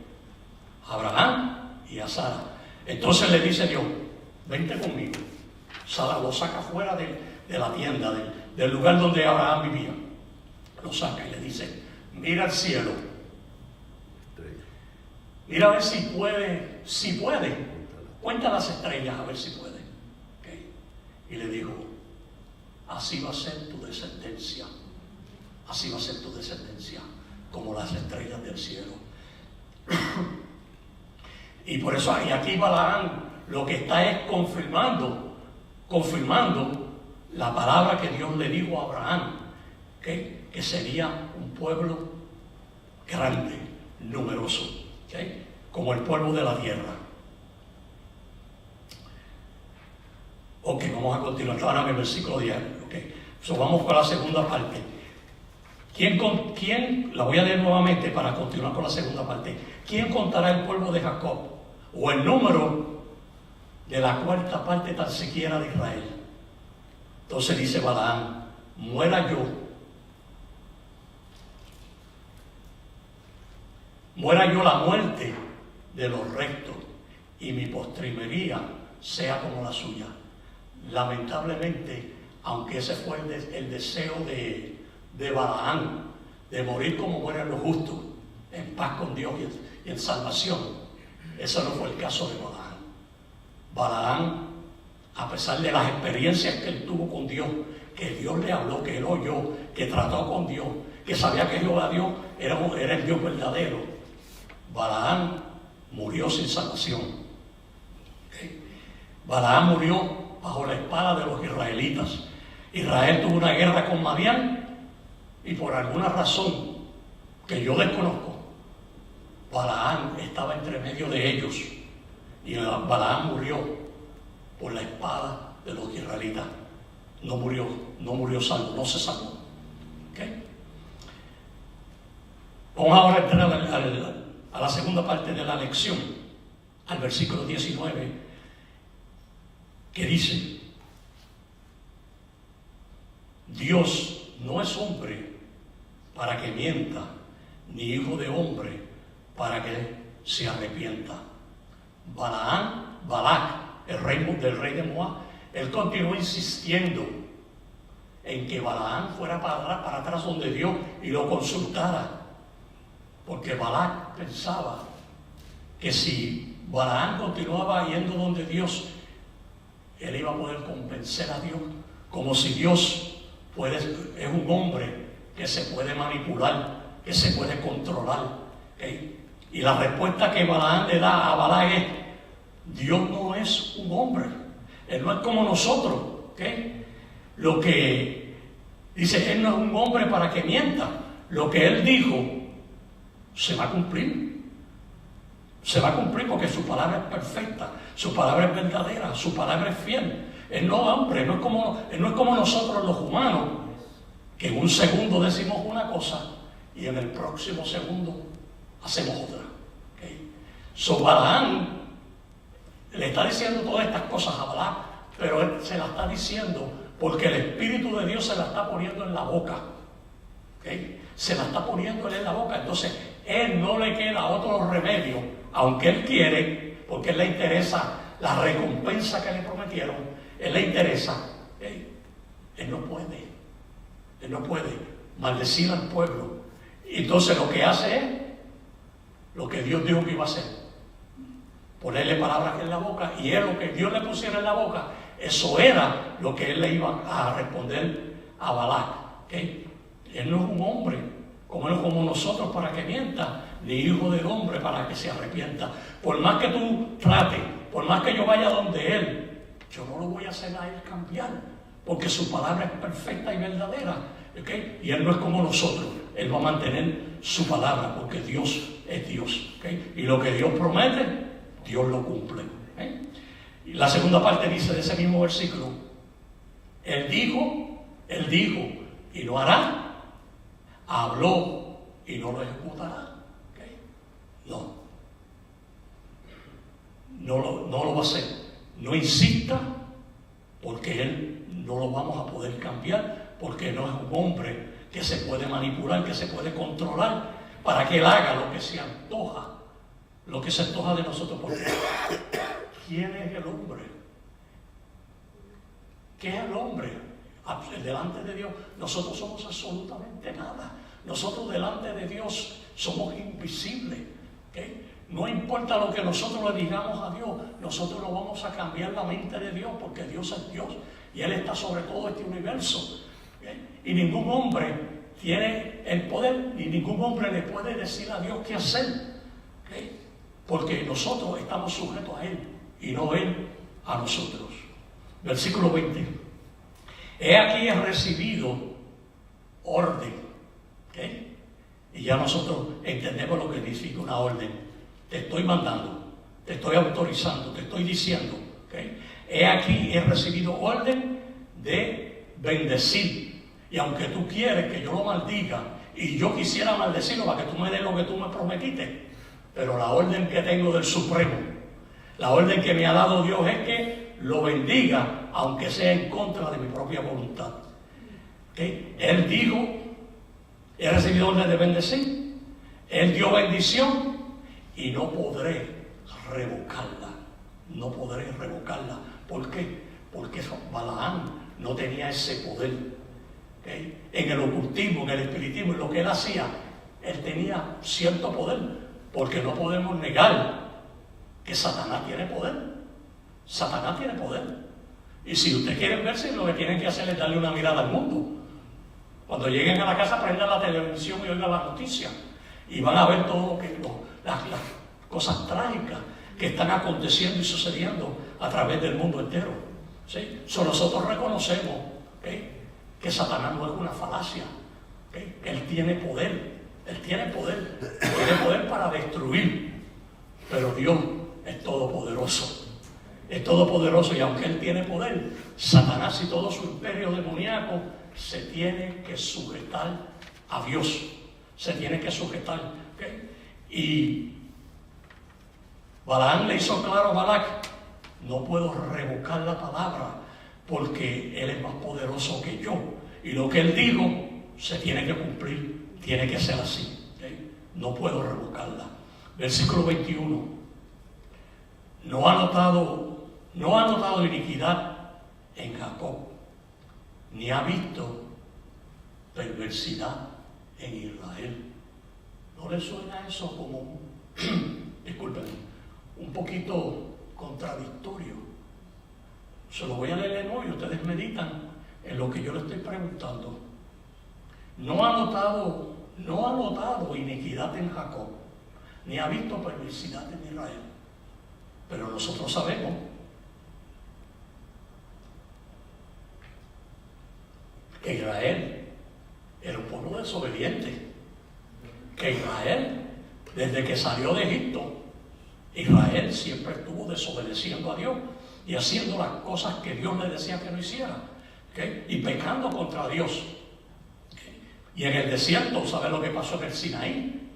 a Abraham y a Sara. Entonces le dice Dios, vente conmigo. Sara lo saca fuera de la tienda, del lugar donde Abraham vivía. Lo saca y le dice, mira al cielo. Mira a ver si puede. Cuenta las estrellas a ver si puede. ¿Okay? Y le dijo, así va a ser tu descendencia. Así va a ser tu descendencia, como las estrellas del cielo. Y por eso, y aquí Balaam lo que está es confirmando la palabra que Dios le dijo a Abraham, ¿okay? Que sería un pueblo grande, numeroso, ¿okay? Como el polvo de la tierra. Ok, vamos a continuar ahora en el versículo 10. Okay. So, vamos con la segunda parte. ¿Quién, la voy a leer nuevamente para continuar con la segunda parte? ¿Quién contará el pueblo de Jacob? O el número de la cuarta parte tan siquiera de Israel. Entonces dice Balaam, muera yo la muerte de los rectos y mi postrimería sea como la suya. Lamentablemente, aunque ese fue el deseo de Balaam, de morir como mueren los justos, en paz con Dios y en salvación, ese no fue el caso de Balaam. Balaam, a pesar de las experiencias que él tuvo con Dios, que Dios le habló, que él oyó, que trató con Dios, que sabía que Jehová Dios era el Dios verdadero, Balaam murió sin salvación. ¿Okay? Balaam murió bajo la espada de los israelitas. Israel tuvo una guerra con Madián y por alguna razón que yo desconozco, Balaam estaba entre medio de ellos y Balaam murió por la espada de los israelitas. No murió salvo, no se salvó. ¿Okay? Vamos ahora a entrar a la segunda parte de la lección, al versículo 19, que dice: Dios no es hombre para que mienta, ni hijo de hombre para que se arrepienta. Balac, el rey de Moab, él continuó insistiendo en que Balaam fuera para atrás donde Dios y lo consultara, porque Balac pensaba que si Balaam continuaba yendo donde Dios, él iba a poder convencer a Dios, como si Dios es un hombre que se puede manipular, que se puede controlar. ¿Okay? Y la respuesta que Balaam le da a Balac es: Dios no es un hombre, Él no es como nosotros. ¿Okay? Lo que dice, Él no es un hombre para que mienta. Lo que Él dijo se va a cumplir. Se va a cumplir porque su palabra es perfecta, su palabra es verdadera, su palabra es fiel. Él no es hombre, Él no es como nosotros los humanos, que en un segundo decimos una cosa y en el próximo segundo hacemos otra. ¿Okay? So Balaam le está diciendo todas estas cosas a Balac, pero él se las está diciendo porque el Espíritu de Dios se la está poniendo en la boca. ¿Okay? Se la está poniendo él en la boca. Entonces, él no le queda otro remedio, aunque él quiere, porque a él le interesa la recompensa que le prometieron, él le interesa. ¿Okay? Él no puede maldecir al pueblo. Entonces lo que hace es lo que Dios dijo que iba a hacer: ponerle palabras en la boca, y él, lo que Dios le pusiera en la boca, eso era lo que él le iba a responder a Balac. ¿Okay? Él no es un hombre como nosotros para que mienta, ni hijo del hombre para que se arrepienta. Por más que tú trates, por más que yo vaya donde él, yo no lo voy a hacer a él cambiar, porque su palabra es perfecta y verdadera. ¿Okay? Y él no es como nosotros, él va a mantener su palabra, porque Dios es Dios. ¿Okay? Y lo que Dios promete, Dios lo cumple. ¿Okay? Y la segunda parte dice de ese mismo versículo: él dijo y no hará, habló y no lo ejecutará. ¿Okay? No lo va a hacer. No insista, porque él no lo vamos a poder cambiar, porque no es un hombre que se puede manipular, que se puede controlar, para que él haga lo que se antoja de nosotros. Porque ¿quién es el hombre? ¿Qué es el hombre? Delante de Dios, nosotros somos absolutamente nada. Nosotros delante de Dios somos invisibles. ¿Okay? No importa lo que nosotros le digamos a Dios, nosotros no vamos a cambiar la mente de Dios, porque Dios es Dios y Él está sobre todo este universo. ¿Okay? Y ningún hombre tiene el poder, ni ningún hombre le puede decir a Dios qué hacer. ¿Okay? Porque nosotros estamos sujetos a Él y no Él a nosotros. Versículo 20. He aquí he recibido orden. ¿Okay? Y ya nosotros entendemos lo que significa una orden. Te estoy mandando, te estoy autorizando, te estoy diciendo. ¿Okay? He aquí he recibido orden de bendecir. Y aunque tú quieres que yo lo maldiga, y yo quisiera maldecirlo para que tú me des lo que tú me prometiste, pero la orden que tengo del Supremo, la orden que me ha dado Dios es que lo bendiga, aunque sea en contra de mi propia voluntad. ¿Okay? Él dijo: he recibido orden de bendecir. Él dio bendición y no podré revocarla. No podré revocarla. ¿Por qué? Porque Balaam no tenía ese poder. ¿Okay? En el ocultismo, en el espiritismo, en lo que él hacía, él tenía cierto poder, porque no podemos negar que Satanás tiene poder. Satanás tiene poder. Y si ustedes quieren verse, lo que tienen que hacer es darle una mirada al mundo. Cuando lleguen a la casa, prendan la televisión y oigan las noticias, y van a ver todo lo que las cosas trágicas que están aconteciendo y sucediendo a través del mundo entero. ¿Sí? Nosotros reconocemos, ¿okay?, que Satanás no es una falacia. ¿Okay? Él tiene poder. Él tiene poder para destruir. Pero Dios es todopoderoso. Es todopoderoso, y aunque Él tiene poder, Satanás y todo su imperio demoníaco se tiene que sujetar a Dios. Se tiene que sujetar. ¿Okay? Y Balaam le hizo claro a Balac: no puedo revocar la palabra, porque Él es más poderoso que yo. Y lo que Él dijo se tiene que cumplir, tiene que ser así. ¿Okay? No puedo revocarla. Versículo 21. No ha notado iniquidad en Jacob, ni ha visto perversidad en Israel. ¿No le suena eso como, disculpen, un poquito contradictorio? Se lo voy a leer de nuevo y ustedes meditan en lo que yo le estoy preguntando. No ha notado iniquidad en Jacob, ni ha visto perversidad en Israel. Pero nosotros sabemos que Israel era un pueblo desobediente. Que Israel, desde que salió de Egipto, Israel siempre estuvo desobedeciendo a Dios y haciendo las cosas que Dios le decía que no hiciera. ¿Okay? Y pecando contra Dios. Y en el desierto, ¿sabes lo que pasó en el Sinaí?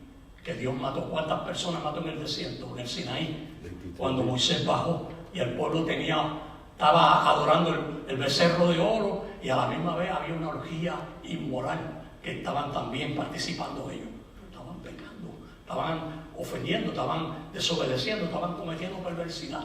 Que Dios mató. ¿Cuántas personas mató en el desierto, en el Sinaí? 23. Cuando Moisés bajó y el pueblo estaba adorando el becerro de oro, y a la misma vez había una orgía inmoral que estaban también participando ellos. Estaban pecando, estaban ofendiendo, estaban desobedeciendo, estaban cometiendo perversidad.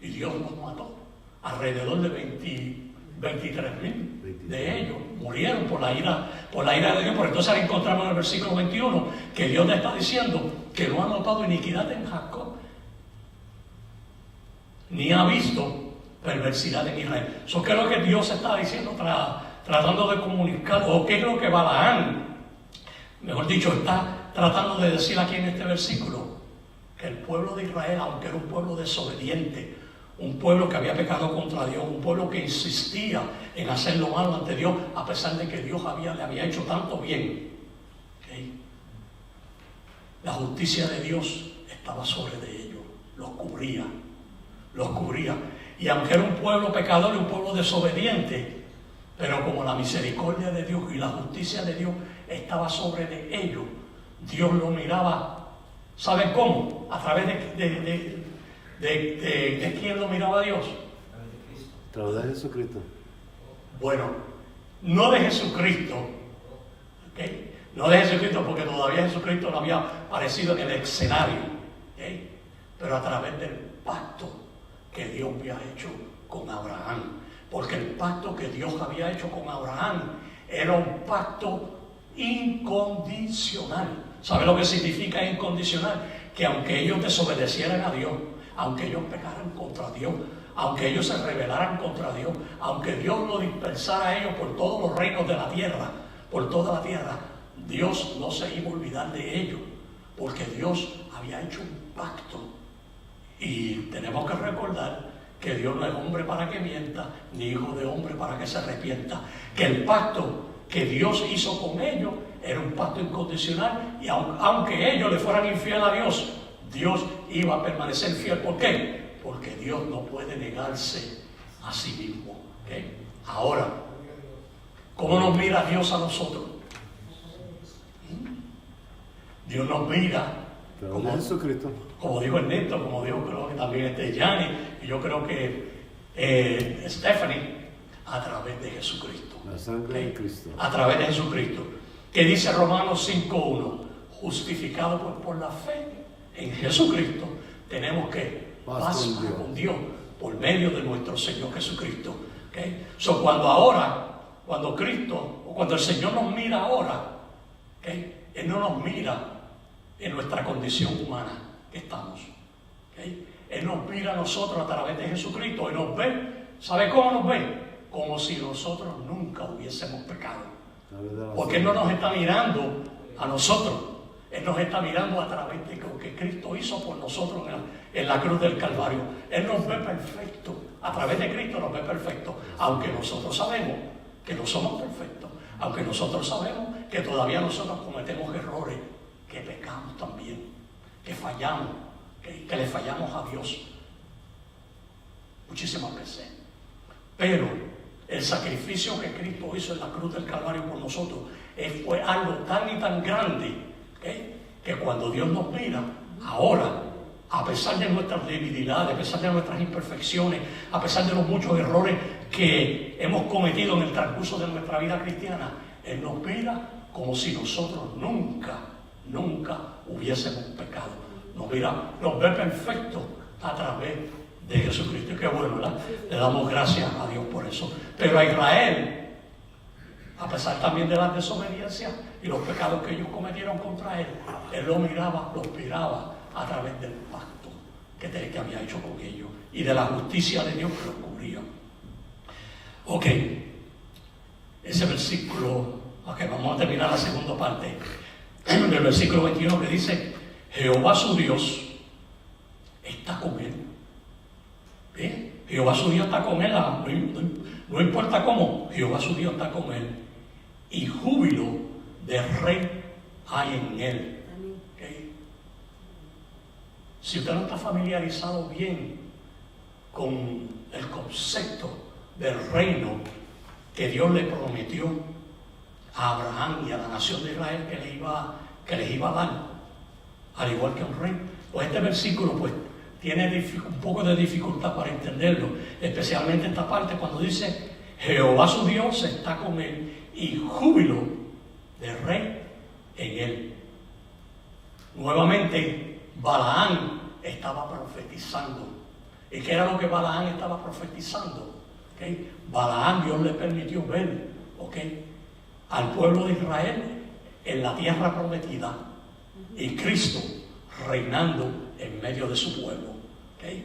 Y Dios los mató. Alrededor de 23,000 de ellos murieron por la ira de Dios. Por entonces ahora encontramos en el versículo 21 que Dios le está diciendo que no ha notado iniquidad en Jacob, ni ha visto perversidad en Israel. Eso es lo que Dios está diciendo, tratando de comunicar, o qué es lo que Balaán, mejor dicho, está tratando de decir aquí en este versículo, que el pueblo de Israel, aunque era un pueblo desobediente, un pueblo que había pecado contra Dios, un pueblo que insistía en hacer lo malo ante Dios, a pesar de que Dios le había hecho tanto bien, ¿okay? La justicia de Dios estaba sobre de ellos, los cubría. Y aunque era un pueblo pecador y un pueblo desobediente, pero como la misericordia de Dios y la justicia de Dios estaba sobre de ellos, Dios lo miraba. ¿Saben cómo? A través de quién lo miraba Dios. A través de Jesucristo. Bueno, no de Jesucristo, ¿okay? No de Jesucristo, porque todavía Jesucristo no había aparecido en el escenario, ¿okay? Pero a través del pacto que Dios había hecho con Abraham. Porque el pacto que Dios había hecho con Abraham era un pacto incondicional. ¿Sabe lo que significa incondicional? Que aunque ellos desobedecieran a Dios, aunque ellos pecaran contra Dios, aunque ellos se rebelaran contra Dios, aunque Dios lo dispersara a ellos por todos los reinos de la tierra, por toda la tierra, Dios no se iba a olvidar de ellos, porque Dios había hecho un pacto. Y tenemos que recordar que Dios no es hombre para que mienta, ni hijo de hombre para que se arrepienta. Que el pacto que Dios hizo con ellos era un pacto incondicional, y aunque ellos le fueran infiel a Dios, Dios iba a permanecer fiel. ¿Por qué? Porque Dios no puede negarse a sí mismo. ¿Okay? Ahora, ¿cómo nos mira Dios a nosotros? Dios nos mira Como Jesucristo. Como dijo Ernesto, como dijo creo que también Yanni, y yo creo que Stephanie, a través de Jesucristo. La sangre de Cristo. A través de Jesucristo. Que dice Romanos 5:1, justificado por la fe en Jesucristo, tenemos que paz con Dios por medio de nuestro Señor Jesucristo. ¿Okay? So, cuando Cristo, o cuando el Señor nos mira ahora, ¿okay? Él no nos mira en nuestra condición humana que estamos. ¿Okay? Él nos mira a nosotros a través de Jesucristo y nos ve. ¿Sabe cómo nos ve? Como si nosotros nunca hubiésemos pecado. Porque Él no nos está mirando a nosotros. Él nos está mirando a través de lo que Cristo hizo por nosotros en la cruz del Calvario. Él nos ve perfecto. A través de Cristo nos ve perfecto. Aunque nosotros sabemos que no somos perfectos. Aunque nosotros sabemos que todavía nosotros cometemos errores. Que pecamos también. Que fallamos. Que le fallamos a Dios. Muchísimas veces. Pero el sacrificio que Cristo hizo en la cruz del Calvario por nosotros fue algo tan y tan grande, ¿okay? Que cuando Dios nos mira, ahora, a pesar de nuestras debilidades, a pesar de nuestras imperfecciones, a pesar de los muchos errores que hemos cometido en el transcurso de nuestra vida cristiana, Él nos mira como si nosotros nunca hubiésemos pecado. Nos mira, nos ve perfecto a través de Jesucristo. Y qué bueno, ¿verdad? Le damos gracias a Dios por eso. Pero a Israel, a pesar también de las desobediencias y los pecados que ellos cometieron contra Él, Él los miraba a través del pacto que había hecho con ellos y de la justicia de Dios que los cubría. Ok, ese versículo, vamos a terminar la segunda parte del versículo 21 que dice: Jehová su Dios está con él. ¿Bien? Jehová su Dios está con él, no importa cómo, Jehová su Dios está con él, y júbilo de rey hay en él. ¿Okay? Si usted no está familiarizado bien con el concepto del reino que Dios le prometió a Abraham y a la nación de Israel que les iba a dar, al igual que a un rey. Pues este versículo pues tiene un poco de dificultad para entenderlo, especialmente esta parte cuando dice Jehová su Dios está con él y júbilo de rey en él. Nuevamente Balaam estaba profetizando. ¿Y qué era lo que Balaam estaba profetizando? ¿Okay? Balaam, Dios le permitió ver, ¿okay?, al pueblo de Israel en la tierra prometida y Cristo reinando en medio de su pueblo. ¿Okay?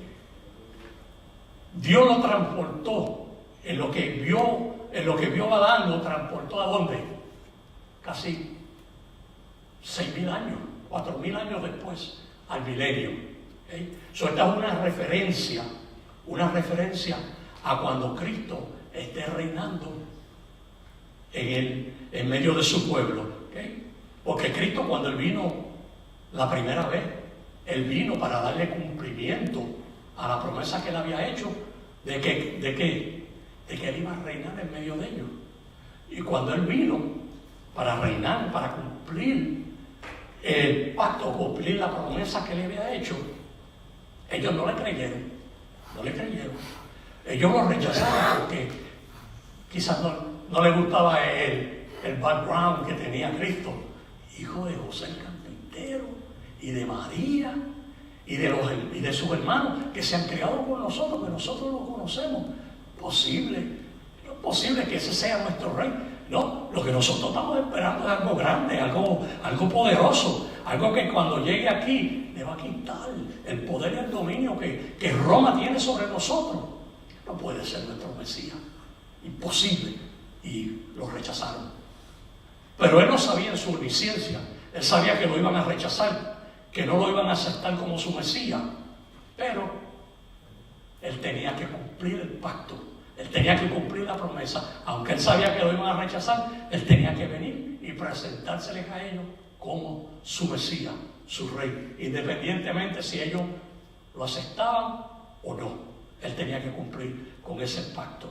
Dios lo transportó en lo que vio Balaam, lo transportó ¿a dónde? Casi 6.000 años, 4.000 años después, al milenio. ¿Okay? Esta es una referencia a cuando Cristo esté reinando en medio de su pueblo. ¿Okay? Porque Cristo, cuando Él vino la primera vez, Él vino para darle cumplimiento a la promesa que Él había hecho de que Él iba a reinar en medio de ellos. Y cuando Él vino para reinar, para cumplir el pacto, cumplir la promesa que Él había hecho, ellos no le creyeron. Ellos lo rechazaron porque quizás no les gustaba el background que tenía Cristo, hijo de José el carpintero y de María y de sus hermanos que se han criado con nosotros, que nosotros lo conocemos. No es posible que ese sea nuestro rey. No, lo que nosotros estamos esperando es algo grande, algo poderoso, algo que cuando llegue aquí le va a quitar el poder y el dominio que Roma tiene sobre nosotros. No puede ser nuestro Mesías, imposible. Y lo rechazaron. Pero él no sabía en su omnisciencia, él sabía que lo iban a rechazar, que no lo iban a aceptar como su Mesías, pero él tenía que cumplir el pacto, él tenía que cumplir la promesa. Aunque él sabía que lo iban a rechazar, él tenía que venir y presentárseles a ellos como su Mesías, su rey, independientemente si ellos lo aceptaban o no. Él tenía que cumplir con ese pacto.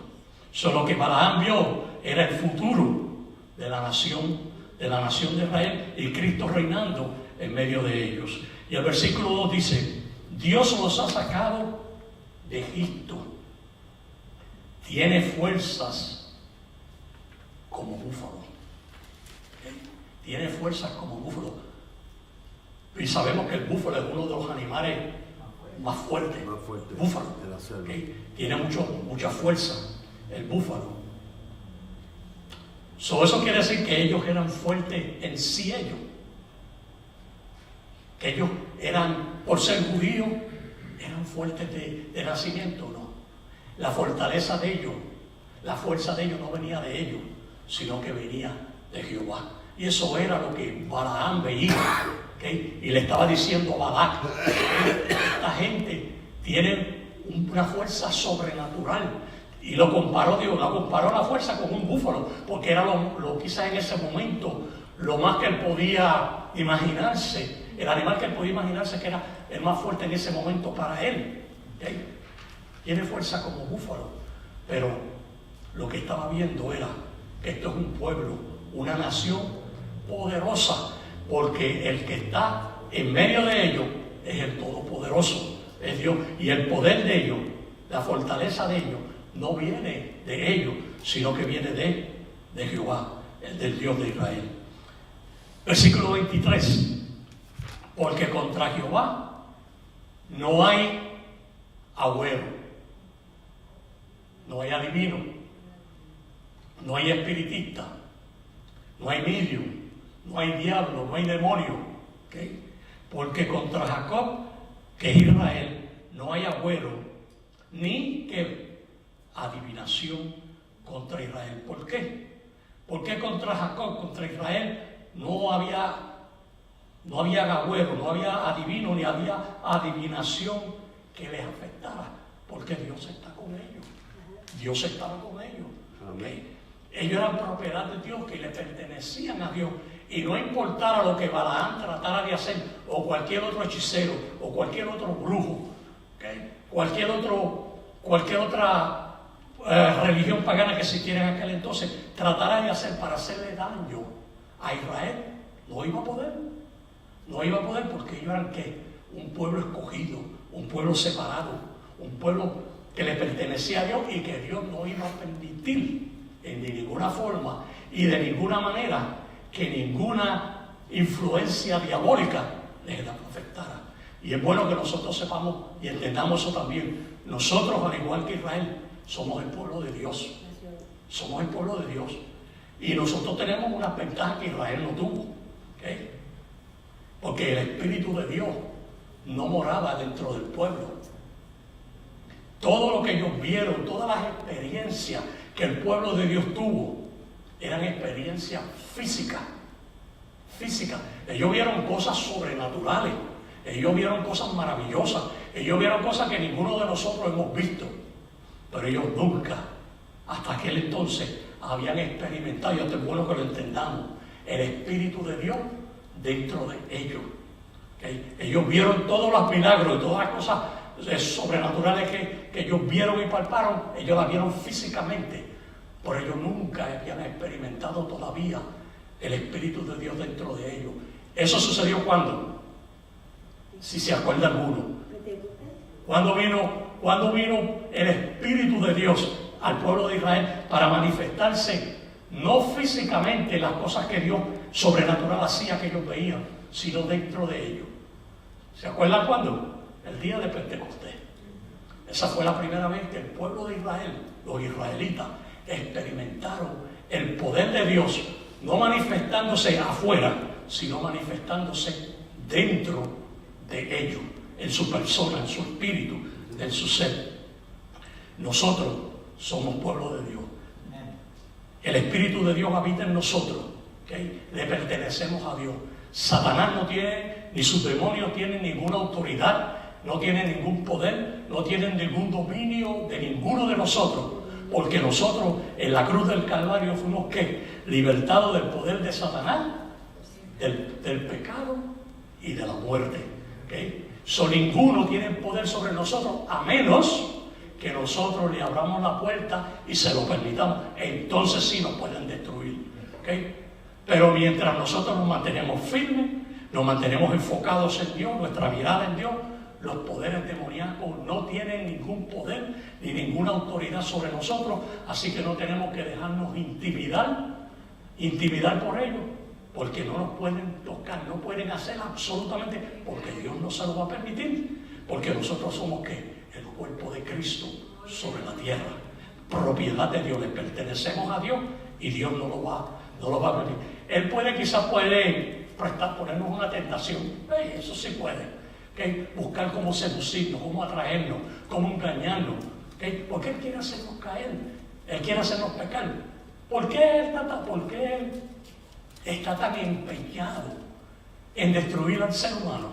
Solo que Balaam vio era el futuro de la nación de Israel y Cristo reinando en medio de ellos. Y el versículo 2 dice: Dios los ha sacado de Egipto, tiene fuerzas como búfalo. ¿Okay? Tiene fuerzas como búfalo. Y sabemos que el búfalo es uno de los animales más fuertes. Búfalo. ¿Okay? Tiene mucha fuerza el búfalo. Eso quiere decir que ellos eran fuertes en sí ellos. Que ellos eran, por ser judíos, eran fuertes de nacimiento, no. La fortaleza de ellos, la fuerza de ellos no venía de ellos, sino que venía de Jehová. Y eso era lo que Balaam veía. ¿Okay? Y le estaba diciendo a Balac: esta gente tiene una fuerza sobrenatural. Y lo comparó la fuerza con un búfalo, porque era lo quizás en ese momento lo más que él podía imaginarse, el animal que él podía imaginarse que era el más fuerte en ese momento para él. ¿Okay? Tiene fuerza como búfalo, pero lo que estaba viendo era que esto es un pueblo, una nación poderosa, porque el que está en medio de ellos es el Todopoderoso, es Dios, y el poder de ellos, la fortaleza de ellos, no viene de ellos, sino que viene de Jehová, el del Dios de Israel. Versículo 23. Porque contra Jehová no hay agüero, no hay adivino, no hay espiritista, no hay medium, no hay diablo, no hay demonio. ¿Okay? Porque contra Jacob, que es Israel, no hay agüero, ni que adivinación contra Israel. ¿Por qué? Porque contra Jacob, contra Israel, no había agüero, no había adivino, ni había adivinación que les afectara, porque Dios está con ellos. Dios estaba con ellos. ¿Okay? Ellos eran propiedad de Dios, que le pertenecían a Dios, y no importara lo que Balaam tratara de hacer, o cualquier otro hechicero, o cualquier otro brujo, ¿okay? cualquier otra religión pagana que existiera en aquel entonces tratara de hacer para hacerle daño a Israel, no iba a poder. No iba a poder porque ellos eran ¿qué? Un pueblo escogido, un pueblo separado, un pueblo que le pertenecía a Dios y que Dios no iba a permitir en ninguna forma y de ninguna manera que ninguna influencia diabólica les afectara. Y es bueno que nosotros sepamos y entendamos eso también. Nosotros, al igual que Israel, somos el pueblo de Dios. Somos el pueblo de Dios. Y nosotros tenemos una ventaja que Israel no tuvo. ¿Okay? Porque el Espíritu de Dios no moraba dentro del pueblo. Todo lo que ellos vieron, todas las experiencias que el pueblo de Dios tuvo, eran experiencias físicas. Ellos vieron cosas sobrenaturales. Ellos vieron cosas maravillosas. Ellos vieron cosas que ninguno de nosotros hemos visto. Pero ellos nunca, hasta aquel entonces, habían experimentado, y esto es bueno que lo entendamos, el Espíritu de Dios dentro de ellos. ¿Okay? Ellos vieron todos los milagros y todas las cosas sobrenaturales que ellos vieron y palparon, ellos las vieron físicamente, pero ellos nunca habían experimentado todavía el Espíritu de Dios dentro de ellos. ¿Eso sucedió cuándo? Si se acuerda alguno. ¿Cuándo vino el Espíritu de Dios al pueblo de Israel para manifestarse, no físicamente las cosas que Dios sobrenatural hacía que ellos veían, sino dentro de ellos? ¿Se acuerdan cuándo? El día de Pentecostés. Esa fue la primera vez que el pueblo de Israel, los israelitas, experimentaron el poder de Dios, no manifestándose afuera, sino manifestándose dentro de ellos, en su persona, en su espíritu, en su ser. Nosotros somos pueblo de Dios. El Espíritu de Dios habita en nosotros. ¿Okay? Le pertenecemos a Dios. Satanás no tiene, ni sus demonios tienen ninguna autoridad, no tienen ningún poder, no tienen ningún dominio de ninguno de nosotros, porque nosotros en la cruz del Calvario fuimos ¿qué? Libertados del poder de Satanás, del pecado y de la muerte. ¿Okay? Ninguno tiene poder sobre nosotros a menos que nosotros le abramos la puerta y se lo permitamos. Entonces sí nos pueden destruir. ¿Okay? Pero mientras nosotros nos mantenemos firmes, nos mantenemos enfocados en Dios, nuestra mirada en Dios, los poderes demoníacos no tienen ningún poder ni ninguna autoridad sobre nosotros, así que no tenemos que dejarnos intimidar por ellos, porque no nos pueden tocar, no pueden hacer absolutamente, porque Dios no se lo va a permitir, porque nosotros somos ¿qué? El cuerpo de Cristo sobre la tierra, propiedad de Dios, le pertenecemos a Dios y Dios no lo va a permitir. Él quizás puede ponernos una tentación, eso sí puede. ¿Okay? Buscar cómo seducirnos, cómo atraernos, cómo engañarnos. ¿Okay? Porque Él quiere hacernos caer, Él quiere hacernos pecar. ¿Por qué Él está tan empeñado en destruir al ser humano?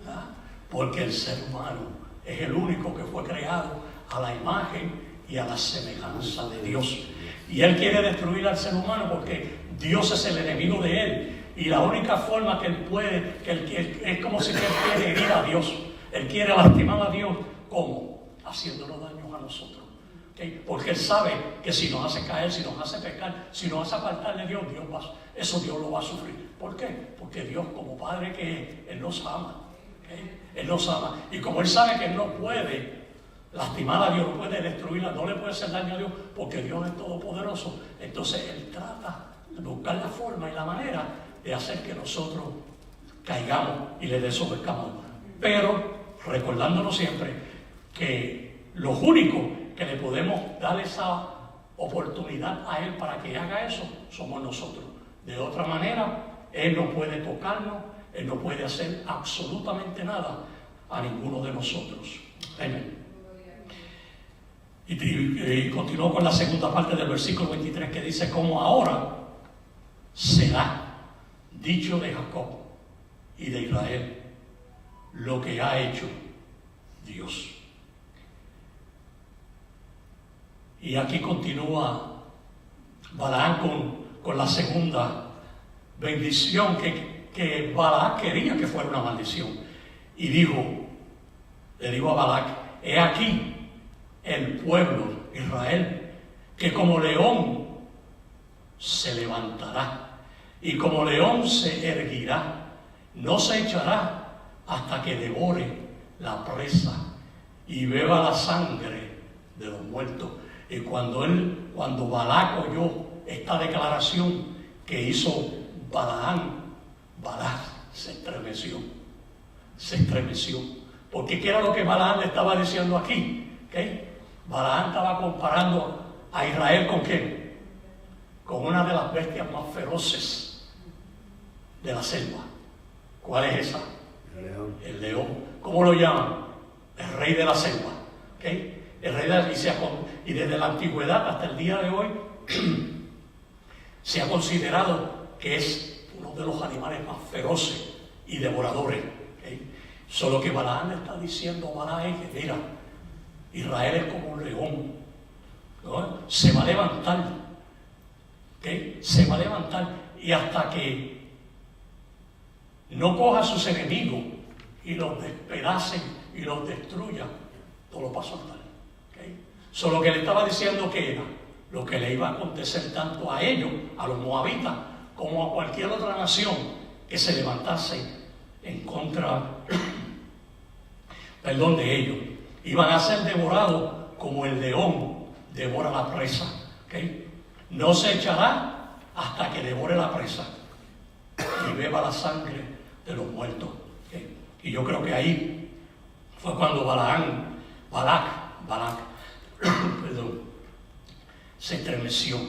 ¿Ah? Porque el ser humano es el único que fue creado a la imagen y a la semejanza de Dios. Y Él quiere destruir al ser humano porque Dios es el enemigo de Él. Y la única forma que Él puede, es como si Él quiere herir a Dios. Él quiere lastimar a Dios. ¿Cómo? Haciéndonos daños a nosotros. ¿Okay? Porque Él sabe que si nos hace caer, si nos hace pecar, si nos hace apartar de Dios, eso Dios lo va a sufrir. ¿Por qué? Porque Dios, como Padre que es, Él nos ama. ¿Okay? Él nos ama. Y como Él sabe que Él no puede lastimar a Dios, no puede destruirla, no le puede hacer daño a Dios, porque Dios es todopoderoso, entonces Él trata de buscar la forma y la manera de hacer que nosotros caigamos y le desobedezcamos. Pero recordándonos siempre que los únicos que le podemos dar esa oportunidad a Él para que haga eso somos nosotros. De otra manera, Él no puede tocarnos, Él no puede hacer absolutamente nada a ninguno de nosotros. Amén. Y continuó con la segunda parte del versículo 23 que dice: como ahora será dicho de Jacob y de Israel lo que ha hecho Dios. Y aquí continúa Balaam con la segunda bendición que Balaam quería que fuera una maldición. Y le dijo a Balac: he aquí, el pueblo Israel, que como león se levantará y como león se erguirá, no se echará hasta que devore la presa y beba la sangre de los muertos. Y cuando Balac oyó esta declaración que hizo Balac se estremeció. Porque ¿qué era lo que Balaam le estaba diciendo aquí? ¿Okay? Balaam estaba comparando a Israel ¿con quién? Con una de las bestias más feroces de la selva. ¿Cuál es esa? El león. ¿Cómo lo llaman? El rey de la selva. ¿Okay? El rey de la selva. Y desde la antigüedad hasta el día de hoy se ha considerado que es uno de los animales más feroces y devoradores. ¿Okay? Solo que Balaam le está diciendo a Balaam que mira, Israel es como un león, ¿no? Se va a levantar, ¿okay? Se va a levantar, y hasta que no coja a sus enemigos y los despedacen y los destruya, no lo va a soltar. ¿Okay? Solo que le estaba diciendo que era lo que le iba a acontecer tanto a ellos, a los moabitas, como a cualquier otra nación que se levantase en contra de ellos. Iban a ser devorados como el león devora la presa. ¿Okay? No se echará hasta que devore la presa y beba la sangre de los muertos. ¿Okay? Y yo creo que ahí fue cuando Balac perdón, se estremeció.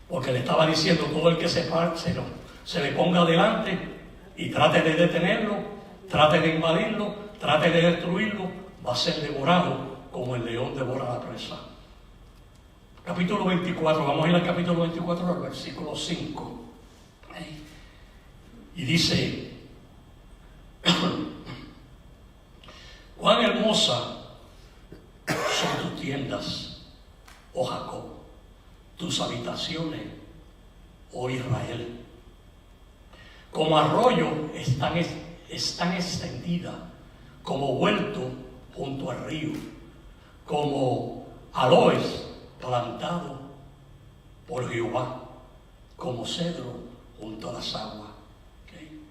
Porque le estaba diciendo: todo el que se le ponga delante y trate de detenerlo, trate de invadirlo, trate de destruirlo, va a ser devorado como el león devora la presa. Capítulo 24, vamos a ir al capítulo 24, al versículo 5. Y dice: cuán hermosa son tus tiendas, oh Jacob, tus habitaciones, oh Israel. Como arroyo están extendidas, como huerto junto al río, como aloes plantado por Jehová, como cedro junto a las aguas. ¿Okay?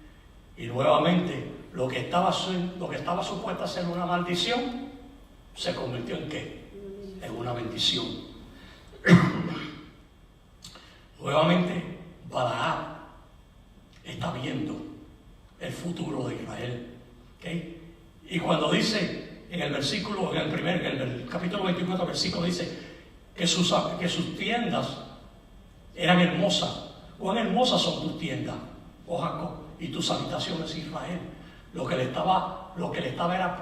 Y nuevamente, lo que estaba supuesto a ser una maldición, se convirtió en ¿qué? En una bendición. Nuevamente, Balaam está viendo el futuro de Israel. ¿Okay? Y cuando dice en el capítulo 24, versículo, dice que sus tiendas eran hermosas. ¿Cuán hermosas son tus tiendas, oh Jacob, y tus habitaciones, Israel? Lo que le estaba era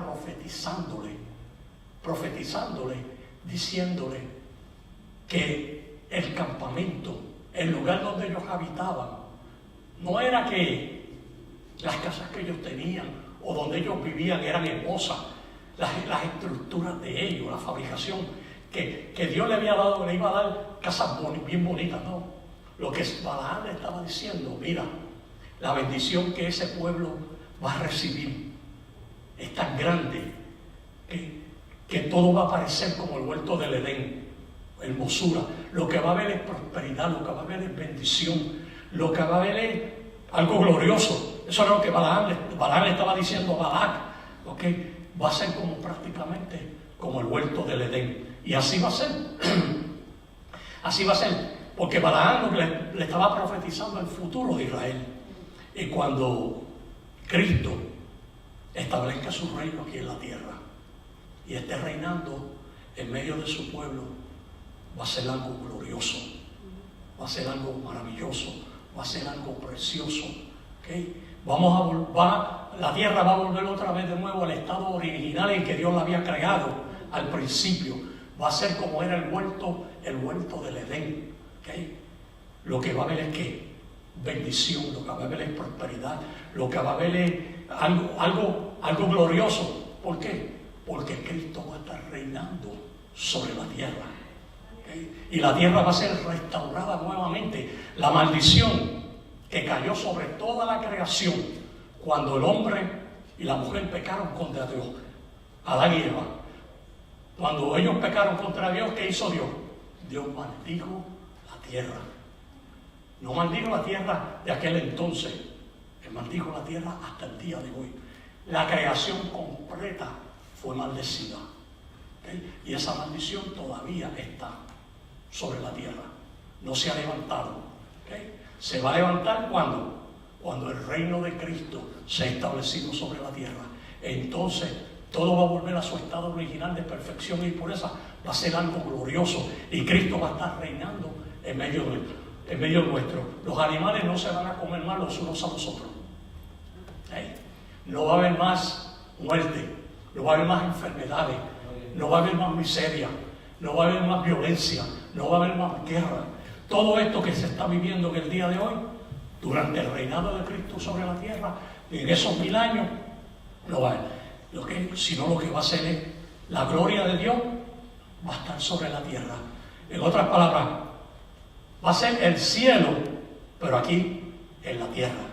profetizándole, diciéndole que el campamento, el lugar donde ellos habitaban, no era que las casas que ellos tenían o donde ellos vivían eran hermosas, las estructuras de ellos, la fabricación, que Dios le iba a dar casas bien bonitas, no. Lo que Balaam le estaba diciendo: mira, la bendición que ese pueblo va a recibir es tan grande que todo va a parecer como el huerto del Edén, hermosura. Lo que va a haber es prosperidad, lo que va a haber es bendición, lo que va a haber es algo glorioso. Eso es lo que Balaam le estaba diciendo a Balac. ¿Okay? Va a ser prácticamente como el huerto del Edén. Y así va a ser. Así va a ser. Porque Balaam le estaba profetizando el futuro de Israel. Y cuando Cristo establezca su reino aquí en la tierra y esté reinando en medio de su pueblo, va a ser algo glorioso, va a ser algo maravilloso, va a ser algo precioso. ¿Okay? La tierra va a volver otra vez de nuevo al estado original en que Dios la había creado al principio. Va a ser como era el huerto del Edén. ¿Okay? Lo que va a haber es que bendición, lo que va a haber es prosperidad, lo que va a haber es algo glorioso. ¿Por qué? Porque Cristo va a estar reinando sobre la tierra. ¿Okay? Y la tierra va a ser restaurada nuevamente. La maldición que cayó sobre toda la creación cuando el hombre y la mujer pecaron contra Dios, Adán y Eva. Cuando ellos pecaron contra Dios, ¿qué hizo Dios? Dios maldijo la tierra. No maldijo la tierra de aquel entonces, Él maldijo la tierra hasta el día de hoy. La creación completa fue maldecida. ¿Okay? Y esa maldición todavía está sobre la tierra. No se ha levantado. ¿Okay? Se va a levantar cuando el reino de Cristo se ha establecido sobre la tierra. Entonces todo va a volver a su estado original de perfección y pureza. Va a ser algo glorioso y Cristo va a estar reinando en medio nuestro. Los animales no se van a comer más los unos a los otros. ¿Okay? No va a haber más muerte, no va a haber más enfermedades, no va a haber más miseria, no va a haber más violencia, no va a haber más guerra. Todo esto que se está viviendo en el día de hoy, durante el reinado de Cristo sobre la tierra, en esos 1000 años, no va a haber. Sino lo que va a ser es la gloria de Dios va a estar sobre la tierra. En otras palabras, va a ser el cielo, pero aquí en la tierra.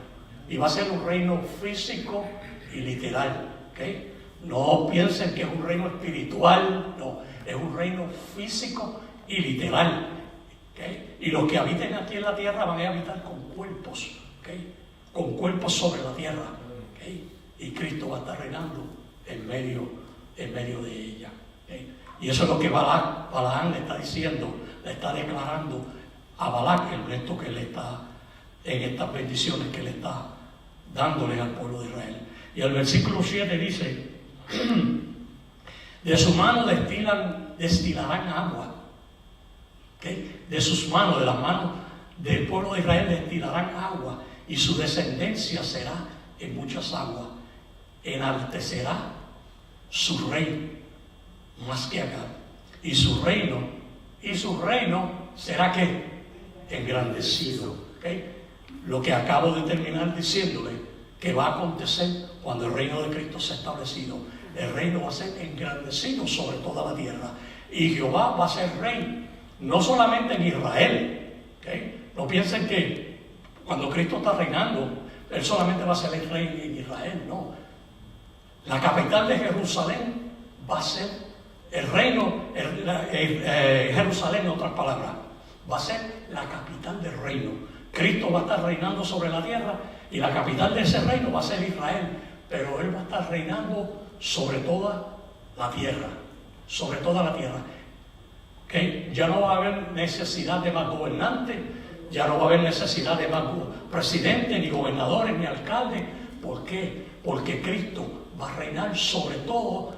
Y va a ser un reino físico y literal. ¿Okay? No piensen que es un reino espiritual, no, es un reino físico y literal. ¿Okay? Y los que habiten aquí en la tierra van a habitar con cuerpos, ¿okay? Con cuerpos sobre la tierra. ¿Okay? Y Cristo va a estar reinando en medio de ella. ¿Okay? Y eso es lo que Balaam le está diciendo, le está declarando a Balac el resto que le está, en estas bendiciones que le está dándole al pueblo de Israel. Y el versículo 7 dice: de su mano destilarán agua. ¿Okay? De sus manos, de las manos del pueblo de Israel destilarán agua, y su descendencia será en muchas aguas. Enaltecerá su rey más que acá, y su reino será que engrandecido. ¿Okay? Lo que acabo de terminar diciéndole que va a acontecer cuando el reino de Cristo sea establecido. El reino va a ser engrandecido sobre toda la tierra, y Jehová va a ser rey no solamente en Israel. ¿Okay? No piensen que cuando Cristo está reinando Él solamente va a ser el rey en Israel. No, la capital de Jerusalén va a ser el reino. Jerusalén, en otras palabras, va a ser la capital del reino. Cristo va a estar reinando sobre la tierra y la capital de ese reino va a ser Israel, pero Él va a estar reinando sobre toda la tierra, sobre toda la tierra. ¿Okay? Ya no va a haber necesidad de más gobernantes, ya no va a haber necesidad de más presidentes, ni gobernadores, ni alcaldes. ¿Por qué? Porque Cristo va a reinar sobre todo,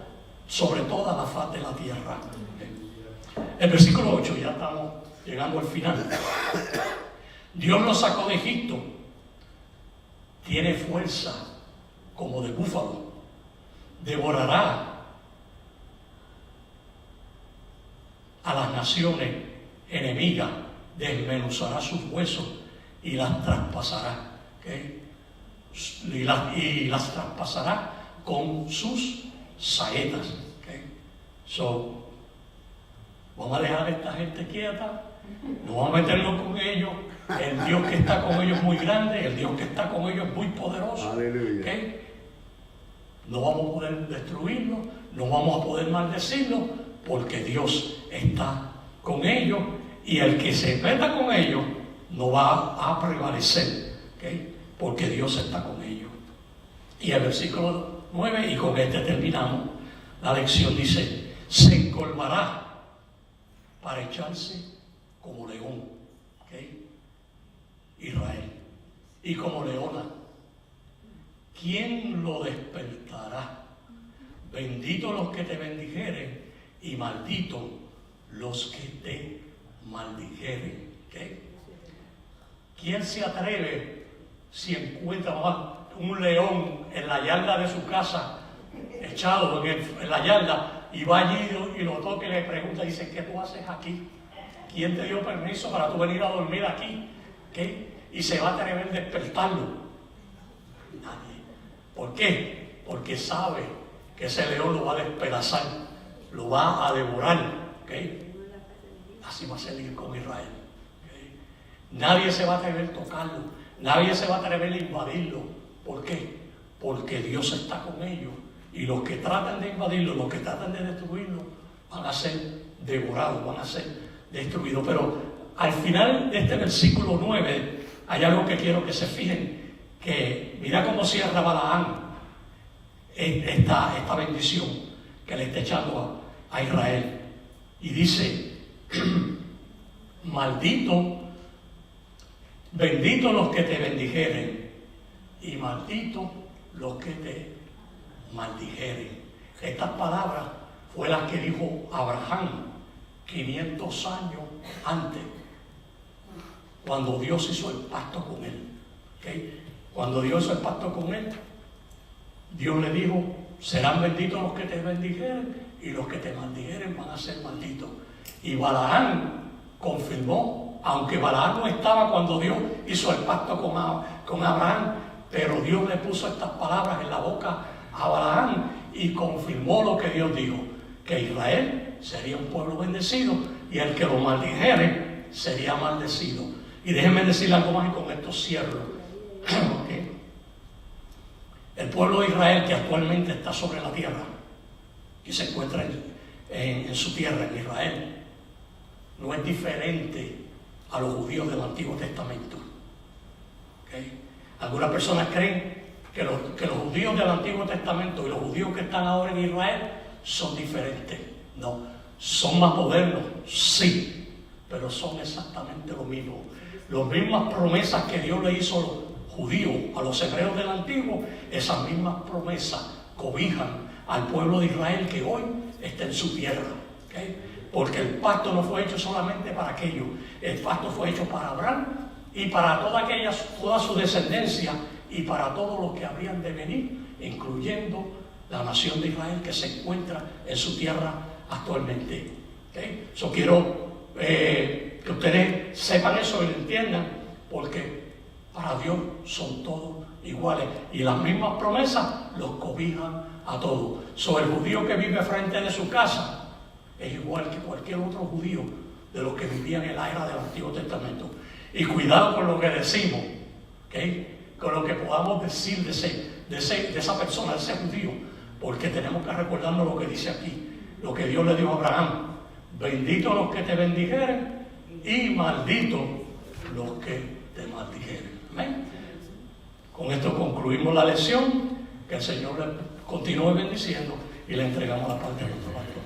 sobre toda la faz de la tierra. El versículo 8, ya estamos llegando al final. Dios los sacó de Egipto, tiene fuerza como de búfalo, devorará a las naciones enemigas, desmenuzará sus huesos y las traspasará. ¿Okay? Y las traspasará con sus saetas. ¿Okay? Vamos a dejar a esta gente quieta, no vamos a meternos con ellos. El Dios que está con ellos es muy grande, el Dios que está con ellos es muy poderoso. ¿Okay? No vamos a poder destruirlo, no vamos a poder maldecirlo, porque Dios está con ellos, y el que se meta con ellos no va a prevalecer. ¿Okay? Porque Dios está con ellos. Y el versículo 9, y con este terminamos la lección, dice: se encolmará para echarse como león. ¿Okay? Israel, y como leona, ¿quién lo despertará? Bendito los que te bendijeren, y maldito los que te maldijeren. ¿Okay? ¿Quién se atreve, si encuentra un león en la yarda de su casa, echado en la yarda, y va allí y lo toca y le pregunta, dice: ¿qué tú haces aquí? ¿Quién te dio permiso para tú venir a dormir aquí? ¿Qué? Y se va a atrever a despertarlo. Nadie. ¿Por qué? Porque sabe que ese león lo va a despedazar, lo va a devorar. ¿Okay? Así va a ser con Israel. ¿Okay? Nadie se va a atrever a tocarlo, nadie se va a atrever a invadirlo. ¿Por qué? porque Dios está con ellos. Y los que tratan de invadirlo, los que tratan de destruirlo, van a ser devorados, van a ser destruidos. Pero al final de este versículo 9 hay algo que quiero que se fijen, que mira cómo cierra Balaam esta bendición que le está echando a Israel. Y dice, bendito los que te bendijeren y maldito los que te maldijeren. Estas palabras fue las que dijo Abraham 500 años antes, cuando Dios hizo el pacto con él. ¿Okay? Cuando Dios hizo el pacto con él, Dios le dijo, serán benditos los que te bendijeren y los que te maldijeren van a ser malditos. Y Balaam confirmó, aunque Balaam no estaba cuando Dios hizo el pacto con Abraham, pero Dios le puso estas palabras en la boca a Balaam y confirmó lo que Dios dijo, que Israel sería un pueblo bendecido y el que lo maldijere sería maldecido. Y déjenme decirle algo más y con esto cierro. ¿Okay? El pueblo de Israel que actualmente está sobre la tierra, que se encuentra en su tierra, en Israel, no es diferente a los judíos del Antiguo Testamento. ¿Okay? Algunas personas creen que los judíos del Antiguo Testamento y los judíos que están ahora en Israel son diferentes. No, son más modernos, sí, pero son exactamente lo mismo. Las mismas promesas que Dios le hizo a los judíos, a los hebreos del Antiguo, esas mismas promesas cobijan al pueblo de Israel que hoy está en su tierra. ¿Okay? Porque el pacto no fue hecho solamente para aquellos, el pacto fue hecho para Abraham y para toda su descendencia y para todos los que habrían de venir, incluyendo la nación de Israel que se encuentra en su tierra actualmente. ¿Okay? So quiero que ustedes sepan eso y lo entiendan, porque para Dios son todos iguales y las mismas promesas los cobijan a todos. So, el judío que vive frente de su casa es igual que cualquier otro judío de los que vivían en la era del Antiguo Testamento. Y cuidado con lo que decimos, ¿okay? Con lo que podamos decir de esa persona, de ese judío, porque tenemos que recordarnos lo que dice aquí, lo que Dios le dijo a Abraham: bendito los que te bendijeren y maldito los que te maldijeren. ¿Amén? Con esto concluimos la lección, que el Señor le continúe bendiciendo y le entregamos la parte de nuestro pastor.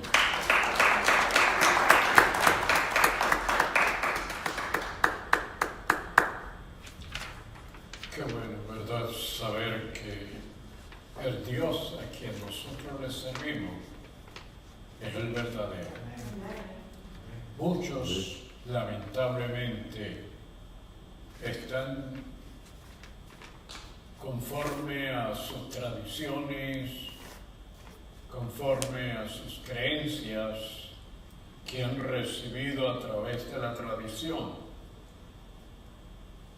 Qué bueno, ¿verdad? Saber que el Dios a quien nosotros le servimos es el verdadero. Muchos, lamentablemente, están conforme a sus tradiciones, conforme a sus creencias que han recibido a través de la tradición.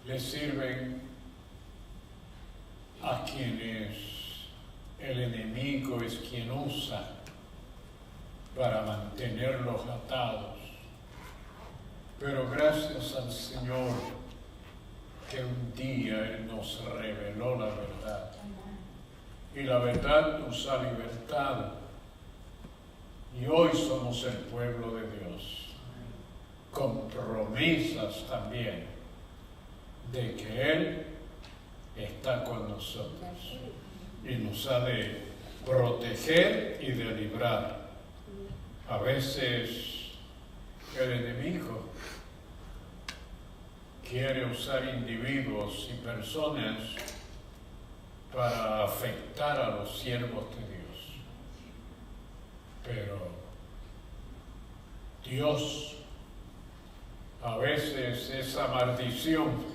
Les sirven a quienes el enemigo es quien usa para mantenerlos atados. Pero gracias al Señor que un día Él nos reveló la verdad. Y la verdad nos ha libertado. Y hoy somos el pueblo de Dios, con promesas también de que Él está con nosotros y nos ha de proteger y de librar. A veces el enemigo quiere usar individuos y personas para afectar a los siervos de Dios. Pero Dios, a veces esa maldición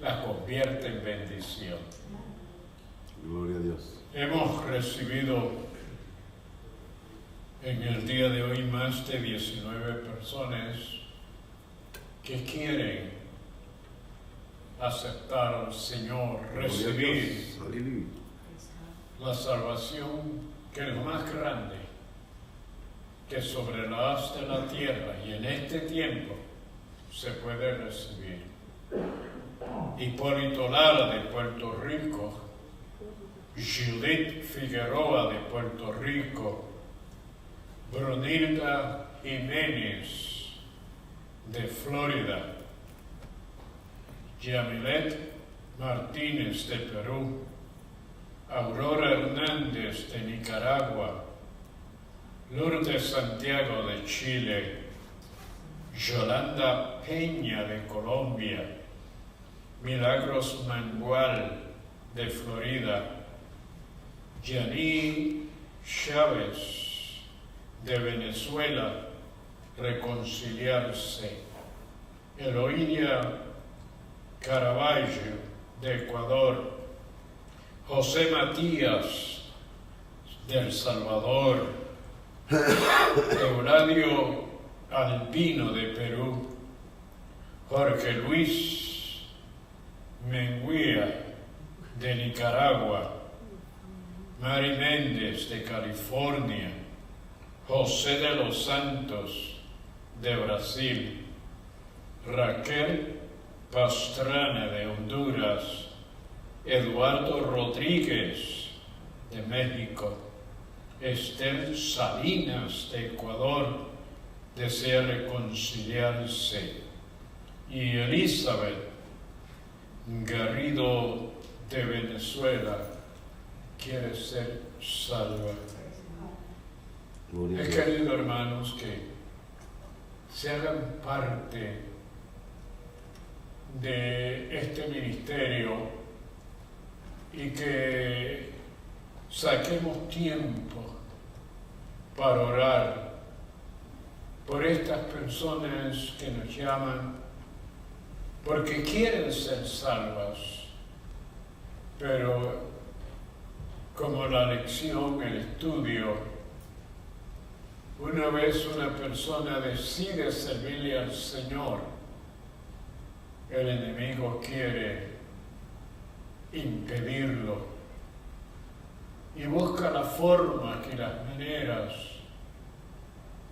la convierte en bendición. Gloria a Dios. Hemos recibido en el día de hoy más de 19 personas que quieren aceptar al Señor, recibir la salvación, que es lo más grande que sobre la haz de la tierra y en este tiempo se puede recibir. Hipólito Lara de Puerto Rico Judith Figueroa de Puerto Rico, Brunilda Jiménez de Florida, Yamilet Martínez de Perú, Aurora Hernández de Nicaragua, Lourdes Santiago de Chile, Yolanda Peña de Colombia, Milagros Mangual de Florida, Yaní Chávez de Venezuela, reconciliarse, Eloína Caraballo de Ecuador, José Matías de El Salvador, Euladio Albino de Perú, Jorge Luis Menguía de Nicaragua, Mari Méndez de California, José de los Santos de Brasil, Raquel Pastrana de Honduras, Eduardo Rodríguez de México, Esther Salinas de Ecuador desea reconciliarse y Elizabeth Garrido de Venezuela quiere ser salva. He querido, hermanos, que se hagan parte de este ministerio y que saquemos tiempo para orar por estas personas que nos llaman porque quieren ser salvas, pero como la lección, el estudio, una vez una persona decide servirle al Señor, el enemigo quiere impedirlo y busca la forma y las maneras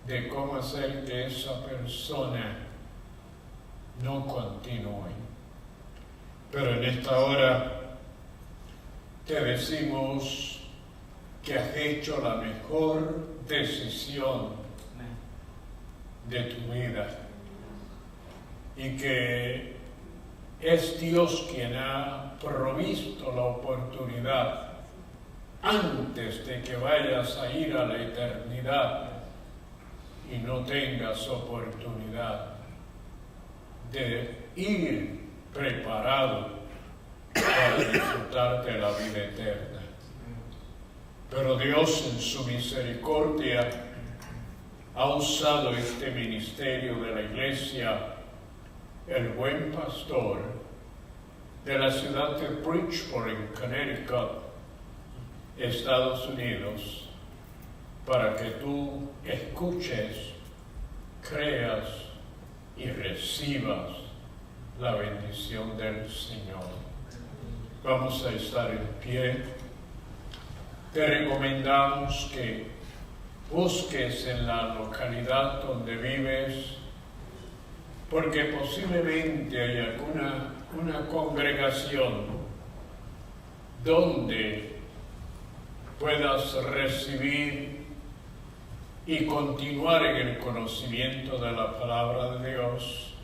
de cómo hacer que esa persona no continúe. Pero en esta hora te decimos que has hecho la mejor decisión de tu vida y que es Dios quien ha provisto la oportunidad antes de que vayas a ir a la eternidad y no tengas oportunidad de ir preparado para disfrutar de la vida eterna. Pero Dios en su misericordia ha usado este ministerio de la iglesia, el Buen Pastor, de la ciudad de Bridgeport, en Connecticut, Estados Unidos, para que tú escuches, creas y recibas la bendición del Señor. Vamos a estar en pie. Te recomendamos que busques en la localidad donde vives, porque posiblemente hay una congregación donde puedas recibir y continuar en el conocimiento de la palabra de Dios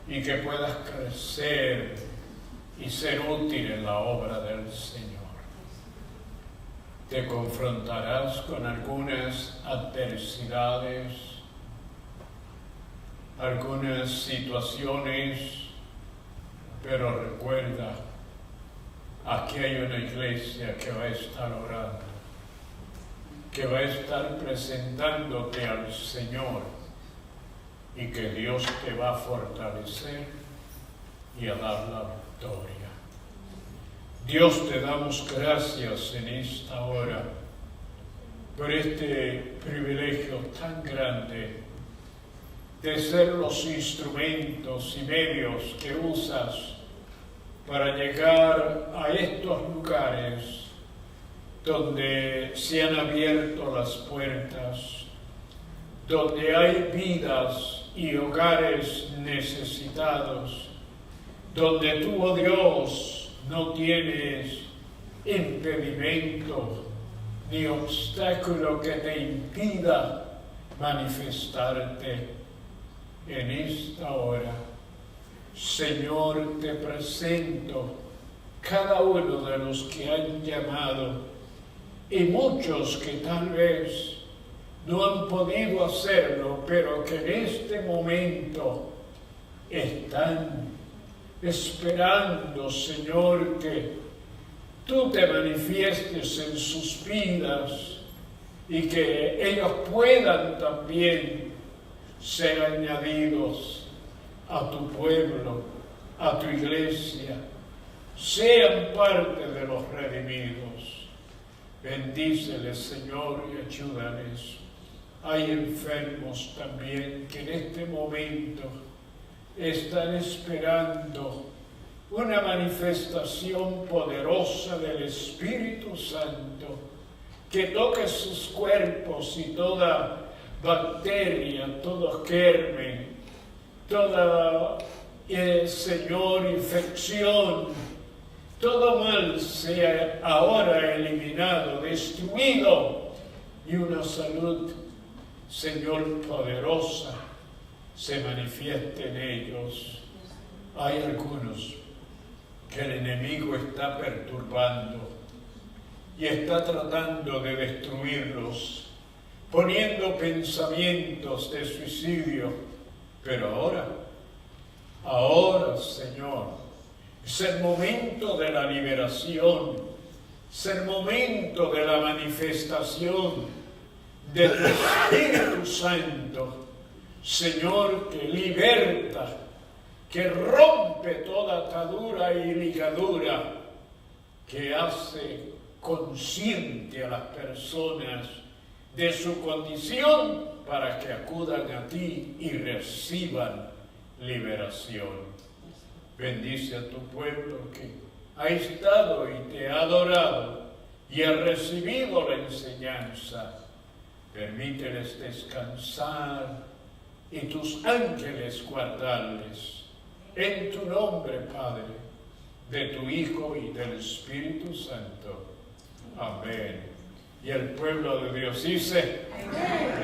y que puedas crecer y ser útil en la obra del Señor. Te confrontarás con algunas adversidades, algunas situaciones, pero recuerda, aquí hay una iglesia que va a estar orando, que va a estar presentándote al Señor y que Dios te va a fortalecer y a dar la victoria. Dios, te damos gracias en esta hora por este privilegio tan grande de ser los instrumentos y medios que usas para llegar a estos lugares donde se han abierto las puertas, donde hay vidas y hogares necesitados, donde tú, oh Dios, no tienes impedimento ni obstáculo que te impida manifestarte en esta hora. Señor, te presento cada uno de los que han llamado y muchos que tal vez no han podido hacerlo, pero que en este momento están esperando, Señor, que tú te manifiestes en sus vidas y que ellos puedan también ser añadidos a tu pueblo, a tu iglesia, sean parte de los redimidos. Bendíceles, Señor, y ayúdales. Hay enfermos también que en este momento están esperando una manifestación poderosa del Espíritu Santo que toque sus cuerpos y toda bacteria, todo germen, toda, Señor, infección, todo mal sea ahora eliminado, destruido, y una salud, Señor, poderosa se manifieste en ellos. Hay algunos que el enemigo está perturbando y está tratando de destruirlos, poniendo pensamientos de suicidio. Pero ahora, Señor, es el momento de la liberación, es el momento de la manifestación de tu Espíritu Santo, Señor, que liberta, que rompe toda atadura y ligadura, que hace consciente a las personas de su condición para que acudan a ti y reciban liberación. Bendice a tu pueblo que ha estado y te ha adorado y ha recibido la enseñanza. Permíteles descansar y tus ángeles guardarles. En tu nombre, Padre, de tu Hijo y del Espíritu Santo. Amén. Y el pueblo de Dios dice: amén.